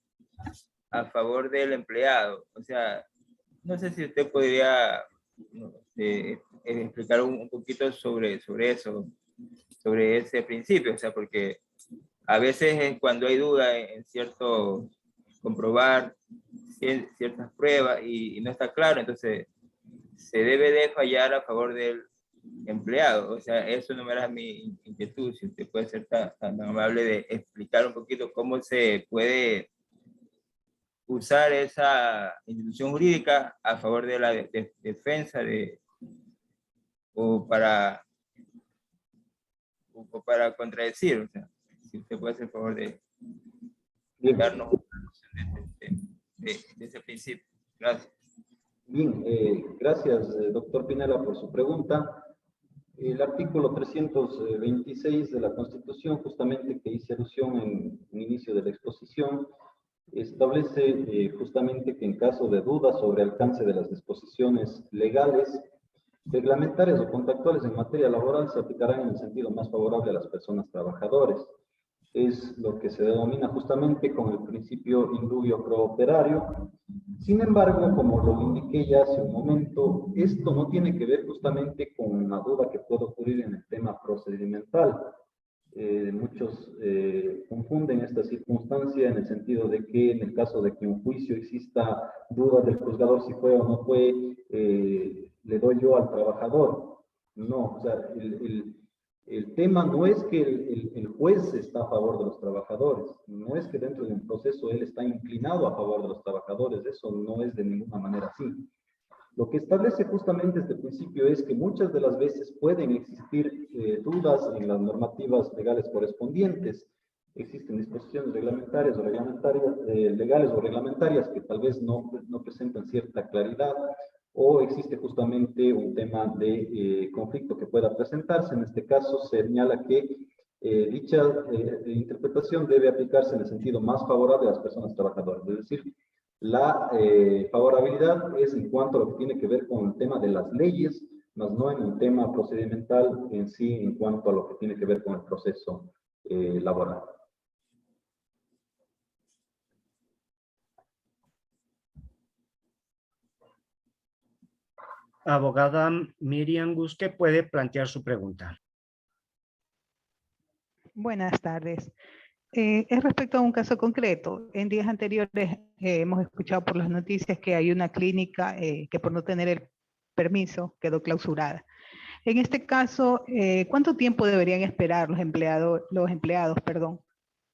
a favor del empleado. O sea, no sé si usted podría explicar un poquito sobre eso, sobre ese principio. O sea, porque a veces cuando hay duda en cierto comprobar ciertas pruebas y no está claro, entonces se debe de fallar a favor del empleado. O sea, eso no era mi inquietud. Si usted puede ser tan amable de explicar un poquito cómo se puede usar esa institución jurídica a favor de la defensa o para contradecir. O sea, si usted puede hacer el favor de darnos una noción de ese principio. Gracias. Bien, gracias, doctor Pinela, por su pregunta. El artículo 326 de la Constitución, justamente que hice alusión en el inicio de la exposición, establece justamente que en caso de duda sobre el alcance de las disposiciones legales, reglamentarias o contractuales en materia laboral se aplicarán en el sentido más favorable a las personas trabajadoras. Es lo que se denomina justamente con el principio indubio pro operario. Sin embargo, como lo indiqué ya hace un momento, esto no tiene que ver justamente con una duda que puede ocurrir en el tema procedimental. Muchos confunden esta circunstancia en el sentido de que en el caso de que un juicio exista duda del juzgador si fue o no fue, le doy yo al trabajador. No, o sea, el tema no es que el juez está a favor de los trabajadores, no es que dentro de un proceso él está inclinado a favor de los trabajadores, eso no es de ninguna manera así. Lo que establece justamente este principio es que muchas de las veces pueden existir dudas en las normativas legales correspondientes. Existen disposiciones reglamentarias o legales o reglamentarias que tal vez no presentan cierta claridad, o existe justamente un tema de conflicto que pueda presentarse. En este caso se señala que dicha interpretación debe aplicarse en el sentido más favorable a las personas trabajadoras, es decir, la favorabilidad es en cuanto a lo que tiene que ver con el tema de las leyes, más no en un tema procedimental en sí, en cuanto a lo que tiene que ver con el proceso laboral. Abogada Miriam Gusque puede plantear su pregunta. Buenas tardes. Es respecto a un caso concreto. En días anteriores hemos escuchado por las noticias que hay una clínica que por no tener el permiso quedó clausurada. En este caso, ¿cuánto tiempo deberían esperar los empleados,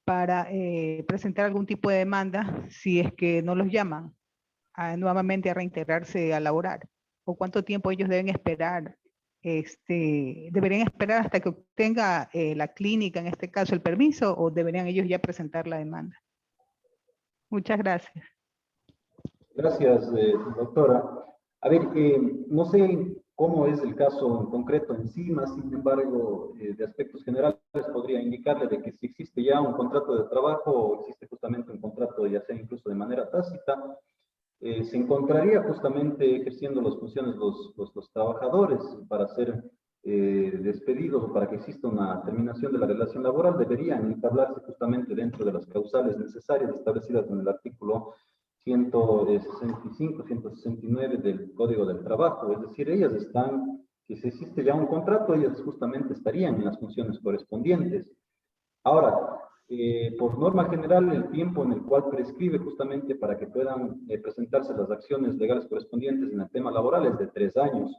para presentar algún tipo de demanda si es que no los llaman nuevamente a reintegrarse a laborar? ¿O cuánto tiempo ellos deben esperar? ¿Deberían esperar hasta que obtenga la clínica, en este caso, el permiso, o deberían ellos ya presentar la demanda? Muchas gracias. Gracias, doctora. A ver, no sé cómo es el caso en concreto encima, sin embargo, de aspectos generales podría indicarle de que si existe ya un contrato de trabajo o existe justamente un contrato, ya sea incluso de manera tácita, se encontraría justamente ejerciendo las funciones los trabajadores para ser despedidos o para que exista una terminación de la relación laboral, deberían entablarse justamente dentro de las causales necesarias establecidas en el artículo 165, 169 del Código del Trabajo. Es decir, ellas están, si existe ya un contrato, ellas justamente estarían en las funciones correspondientes. Ahora, por norma general, el tiempo en el cual prescribe justamente para que puedan presentarse las acciones legales correspondientes en el tema laboral es de 3 años.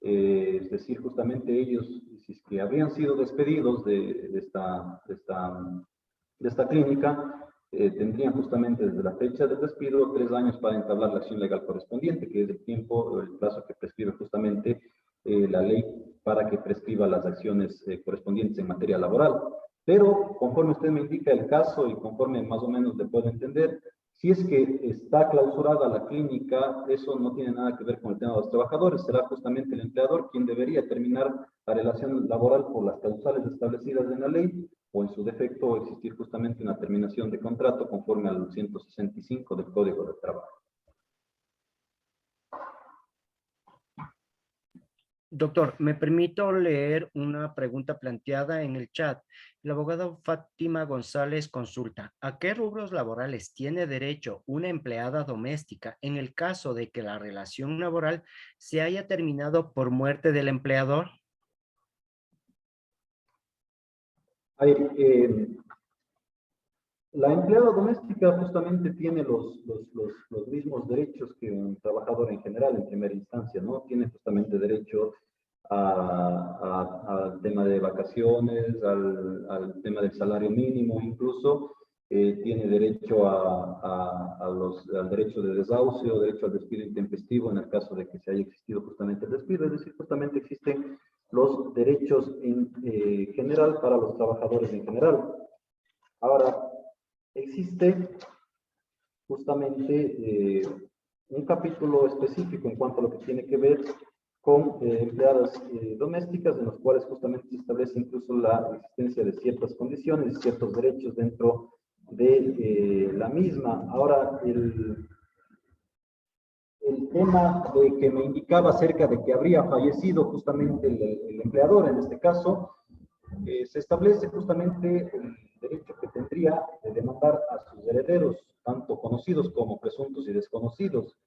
Es decir, justamente ellos, si es que habrían sido despedidos de esta clínica, tendrían justamente desde la fecha del despido 3 años para entablar la acción legal correspondiente, que es el tiempo, el plazo que prescribe justamente la ley para que prescriba las acciones correspondientes en materia laboral. Pero conforme usted me indica el caso y conforme más o menos le puedo entender, si es que está clausurada la clínica, eso no tiene nada que ver con el tema de los trabajadores, será justamente el empleador quien debería terminar la relación laboral por las causales establecidas en la ley, o en su defecto existir justamente una terminación de contrato conforme al 165 del Código de Trabajo. Doctor, me permito leer una pregunta planteada en el chat. La abogada Fátima González consulta, ¿a qué rubros laborales tiene derecho una empleada doméstica en el caso de que la relación laboral se haya terminado por muerte del empleador? A ver, la empleada doméstica justamente tiene los mismos derechos que un trabajador en general en primera instancia, ¿no? Tiene justamente derecho al tema de vacaciones, al tema del salario mínimo, incluso tiene derecho al derecho de desahucio, derecho al despido intempestivo en el caso de que se haya existido justamente el despido, es decir, justamente existen los derechos en general para los trabajadores en general. Ahora, existe justamente un capítulo específico en cuanto a lo que tiene que ver con empleadas domésticas, en los cuales justamente se establece incluso la existencia de ciertas condiciones y ciertos derechos dentro de la misma. Ahora, el tema de que me indicaba acerca de que habría fallecido justamente el empleador, en este caso, se establece justamente el derecho que tendría de demandar a sus herederos, tanto conocidos como presuntos y desconocidos,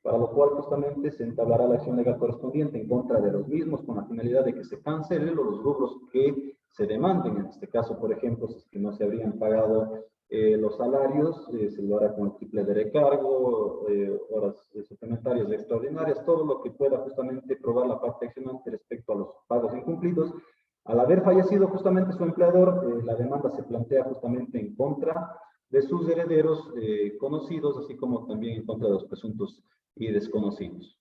para lo cual justamente se entablará la acción legal correspondiente en contra de los mismos con la finalidad de que se cancelen los rubros que se demanden. En este caso, por ejemplo, si es que no se habrían pagado los salarios, se lo hará con el triple de recargo, horas suplementarias extraordinarias, todo lo que pueda justamente probar la parte accionante respecto a los pagos incumplidos. Al haber fallecido justamente su empleador, la demanda se plantea justamente en contra de sus herederos conocidos, así como también en contra de los presuntos y desconocidos.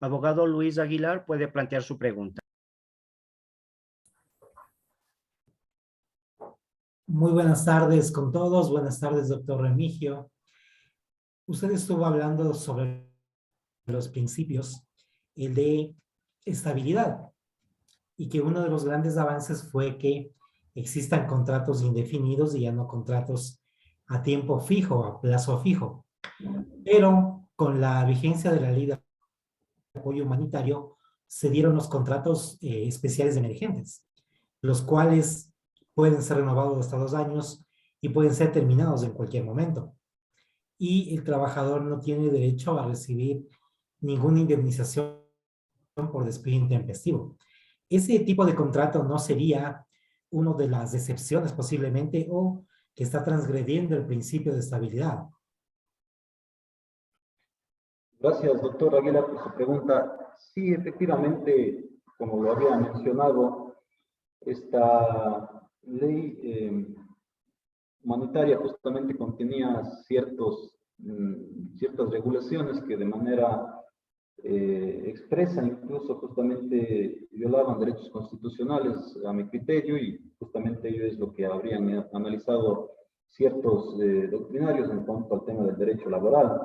Abogado Luis Aguilar puede plantear su pregunta. Muy buenas tardes con todos. Buenas tardes, doctor Remigio. Usted estuvo hablando sobre los principios de estabilidad y que uno de los grandes avances fue que existan contratos indefinidos y ya no contratos a tiempo fijo, a plazo fijo. Pero con la vigencia de la ley de apoyo humanitario se dieron los contratos especiales emergentes, los cuales pueden ser renovados hasta 2 años y pueden ser terminados en cualquier momento. Y el trabajador no tiene derecho a recibir ninguna indemnización por despido intempestivo. Ese tipo de contrato no sería una de las excepciones posiblemente o que está transgrediendo el principio de estabilidad. Gracias, doctor Aguilar, por su pregunta. Sí, efectivamente, como lo había mencionado, esta ley humanitaria justamente contenía ciertas regulaciones que de manera expresa incluso justamente violaban derechos constitucionales a mi criterio, y justamente ello es lo que habrían analizado ciertos doctrinarios en cuanto al tema del derecho laboral.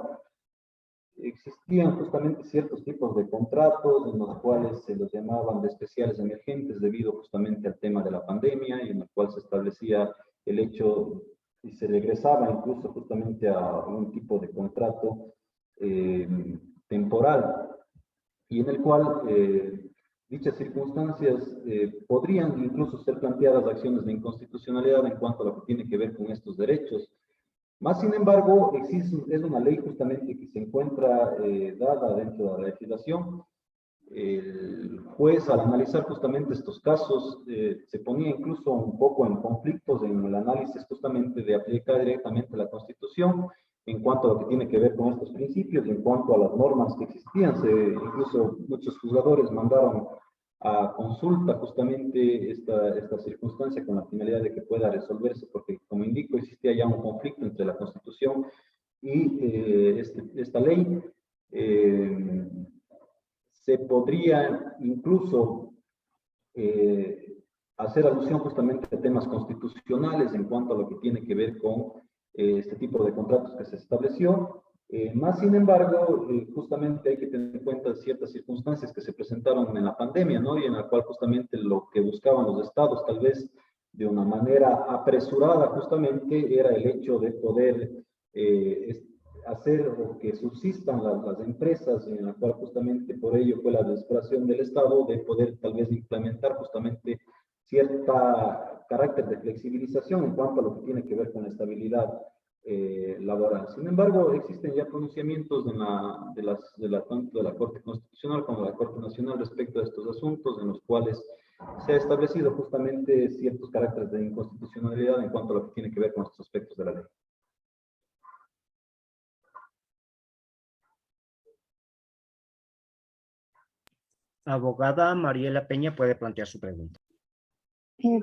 Existían justamente ciertos tipos de contratos en los cuales se los llamaban de especiales emergentes debido justamente al tema de la pandemia, y en el cual se establecía el hecho y se regresaba incluso justamente a un tipo de contrato temporal, y en el cual dichas circunstancias podrían incluso ser planteadas acciones de inconstitucionalidad en cuanto a lo que tiene que ver con estos derechos. Más sin embargo, es una ley justamente que se encuentra dada dentro de la legislación. El juez, al analizar justamente estos casos, se ponía incluso un poco en conflictos en el análisis justamente de aplicar directamente la Constitución en cuanto a lo que tiene que ver con estos principios, en cuanto a las normas que existían. Incluso muchos juzgadores mandaron a consulta justamente esta circunstancia con la finalidad de que pueda resolverse, porque, como indico, existía ya un conflicto entre la Constitución y esta ley. Se podría incluso hacer alusión justamente a temas constitucionales en cuanto a lo que tiene que ver con este tipo de contratos que se estableció. Más sin embargo, justamente hay que tener en cuenta ciertas circunstancias que se presentaron en la pandemia, ¿no? Y en la cual justamente lo que buscaban los estados, tal vez de una manera apresurada, justamente era el hecho de poder hacer que subsistan las empresas, en la cual justamente por ello fue la desesperación del Estado de poder tal vez implementar justamente cierta carácter de flexibilización en cuanto a lo que tiene que ver con la estabilidad laboral. Sin embargo, existen ya pronunciamientos tanto de la Corte Constitucional como de la Corte Nacional respecto a estos asuntos, en los cuales se ha establecido justamente ciertos caracteres de inconstitucionalidad en cuanto a lo que tiene que ver con estos aspectos de la ley. Abogada Mariela Peña puede plantear su pregunta.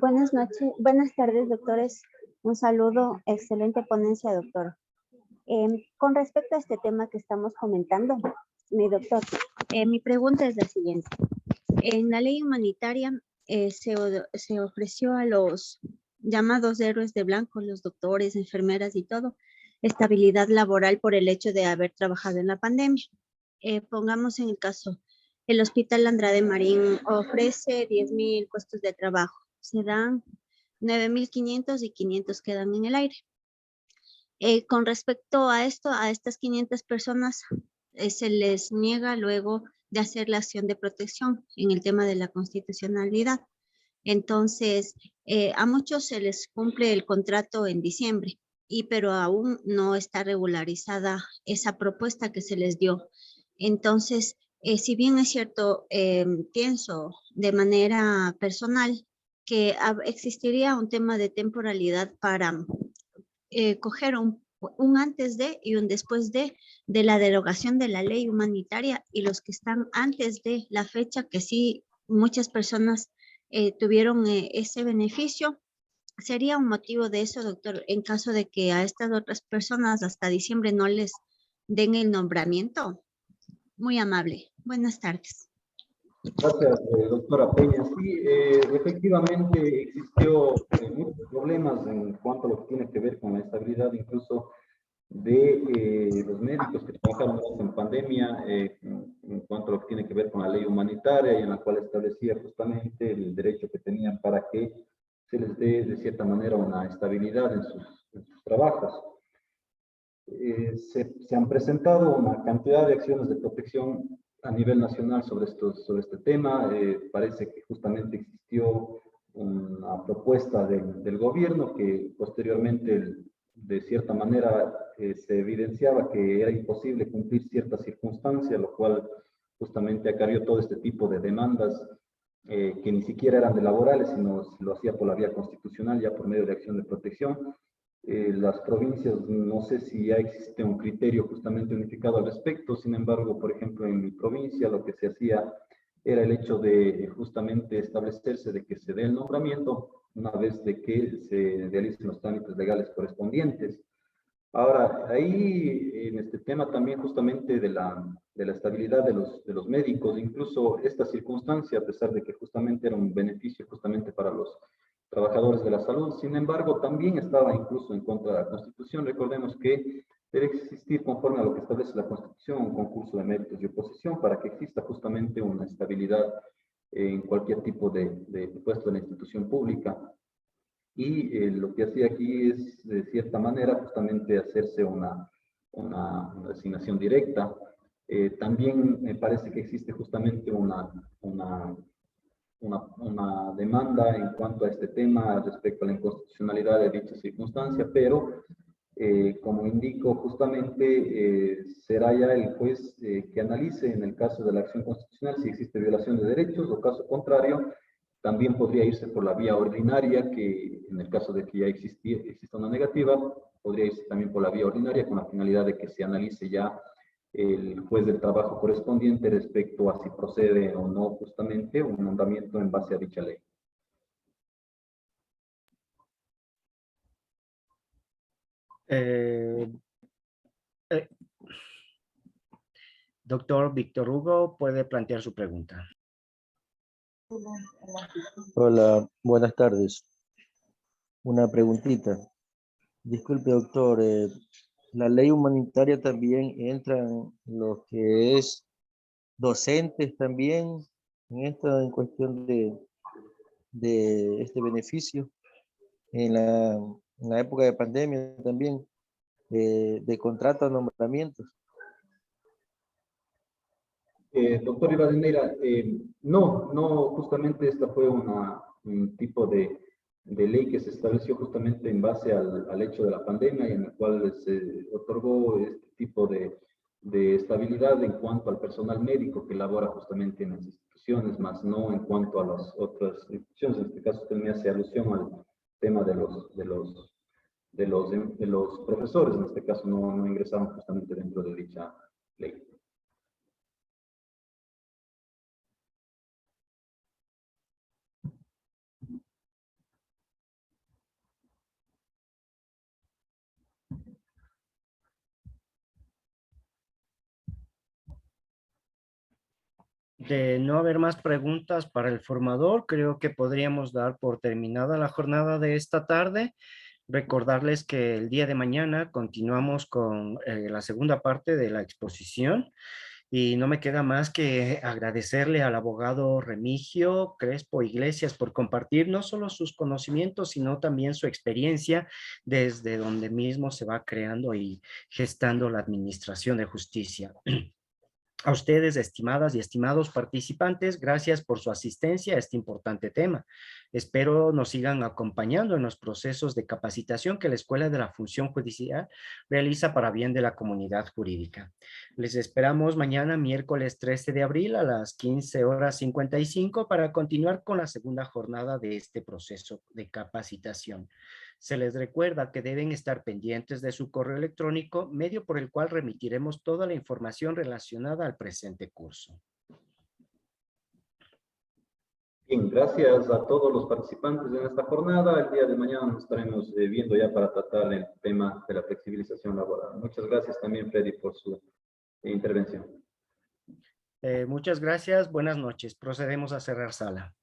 Buenas noches, buenas tardes, doctores. Un saludo, excelente ponencia, doctor. Con respecto a este tema que estamos comentando, mi doctor, mi pregunta es la siguiente. En la ley humanitaria se ofreció a los llamados héroes de blanco, los doctores, enfermeras y todo, estabilidad laboral por el hecho de haber trabajado en la pandemia. Pongamos en el caso, el Hospital Andrade Marín ofrece 10,000 puestos de trabajo. Se dan 9,500 y 500 quedan en el aire. Con respecto a esto, a estas 500 personas se les niega luego de hacer la acción de protección en el tema de la constitucionalidad. Entonces, a muchos se les cumple el contrato en diciembre, pero aún no está regularizada esa propuesta que se les dio. Entonces, si bien es cierto, pienso de manera personal que existiría un tema de temporalidad para coger un antes de y un después de la derogación de la ley humanitaria, y los que están antes de la fecha, que sí muchas personas tuvieron ese beneficio. ¿Sería un motivo de eso, doctor, en caso de que a estas otras personas hasta diciembre no les den el nombramiento? Muy amable. Buenas tardes. Gracias, doctora Peña. Sí, efectivamente existió muchos problemas en cuanto a lo que tiene que ver con la estabilidad, incluso de los médicos que trabajaron en pandemia, en cuanto a lo que tiene que ver con la ley humanitaria, y en la cual establecía justamente el derecho que tenían para que se les dé de cierta manera una estabilidad en sus trabajos. Se han presentado una cantidad de acciones de protección a nivel nacional sobre este tema. Parece que justamente existió una propuesta del gobierno que posteriormente, de cierta manera, se evidenciaba que era imposible cumplir ciertas circunstancias, lo cual justamente acarrió todo este tipo de demandas que ni siquiera eran de laborales, sino lo hacía por la vía constitucional, ya por medio de acción de protección. Las provincias, no sé si ya existe un criterio justamente unificado al respecto. Sin embargo, por ejemplo, en mi provincia lo que se hacía era el hecho de justamente establecerse de que se dé el nombramiento una vez de que se realicen los trámites legales correspondientes. Ahora, ahí en este tema también justamente de la estabilidad de los médicos, incluso esta circunstancia, a pesar de que justamente era un beneficio justamente para los trabajadores de la salud, sin embargo, también estaba incluso en contra de la Constitución. Recordemos que debe existir, conforme a lo que establece la Constitución, un concurso de méritos y oposición para que exista justamente una estabilidad en cualquier tipo de puesto de la institución pública. Y lo que hacía aquí es, de cierta manera, justamente hacerse una asignación directa. También me parece que existe justamente una demanda en cuanto a este tema respecto a la inconstitucionalidad de dicha circunstancia, pero como indico, justamente será ya el juez que analice en el caso de la acción constitucional si existe violación de derechos, o caso contrario, también podría irse por la vía ordinaria, que en el caso de que ya exista una negativa, podría irse también por la vía ordinaria con la finalidad de que se analice ya el juez del trabajo correspondiente respecto a si procede o no justamente un nombramiento en base a dicha ley. Doctor Víctor Hugo puede plantear su pregunta. Hola, buenas tardes. Una preguntita. Disculpe, doctor, la ley humanitaria también entran lo que es docentes también en cuestión de este beneficio. En la época de pandemia también, de contrato a nombramientos. Doctor Rivadeneira, no, justamente esta fue un tipo de ley que se estableció justamente en base al hecho de la pandemia y en el cual se otorgó este tipo de estabilidad en cuanto al personal médico que labora justamente en las instituciones, más no en cuanto a las otras instituciones. En este caso usted me hace alusión al tema de los profesores, en este caso no ingresaron justamente dentro de dicha ley. De no haber más preguntas para el formador, creo que podríamos dar por terminada la jornada de esta tarde. Recordarles que el día de mañana continuamos con la segunda parte de la exposición y no me queda más que agradecerle al abogado Remigio Crespo Iglesias por compartir no solo sus conocimientos, sino también su experiencia desde donde mismo se va creando y gestando la administración de justicia. A ustedes, estimadas y estimados participantes, gracias por su asistencia a este importante tema. Espero nos sigan acompañando en los procesos de capacitación que la Escuela de la Función Judicial realiza para bien de la comunidad jurídica. Les esperamos mañana, miércoles 13 de abril a las 15:55 para continuar con la segunda jornada de este proceso de capacitación. Se les recuerda que deben estar pendientes de su correo electrónico, medio por el cual remitiremos toda la información relacionada al presente curso. Bien, gracias a todos los participantes en esta jornada. El día de mañana nos estaremos viendo ya para tratar el tema de la flexibilización laboral. Muchas gracias también, Freddy, por su intervención. Muchas gracias. Buenas noches. Procedemos a cerrar sala.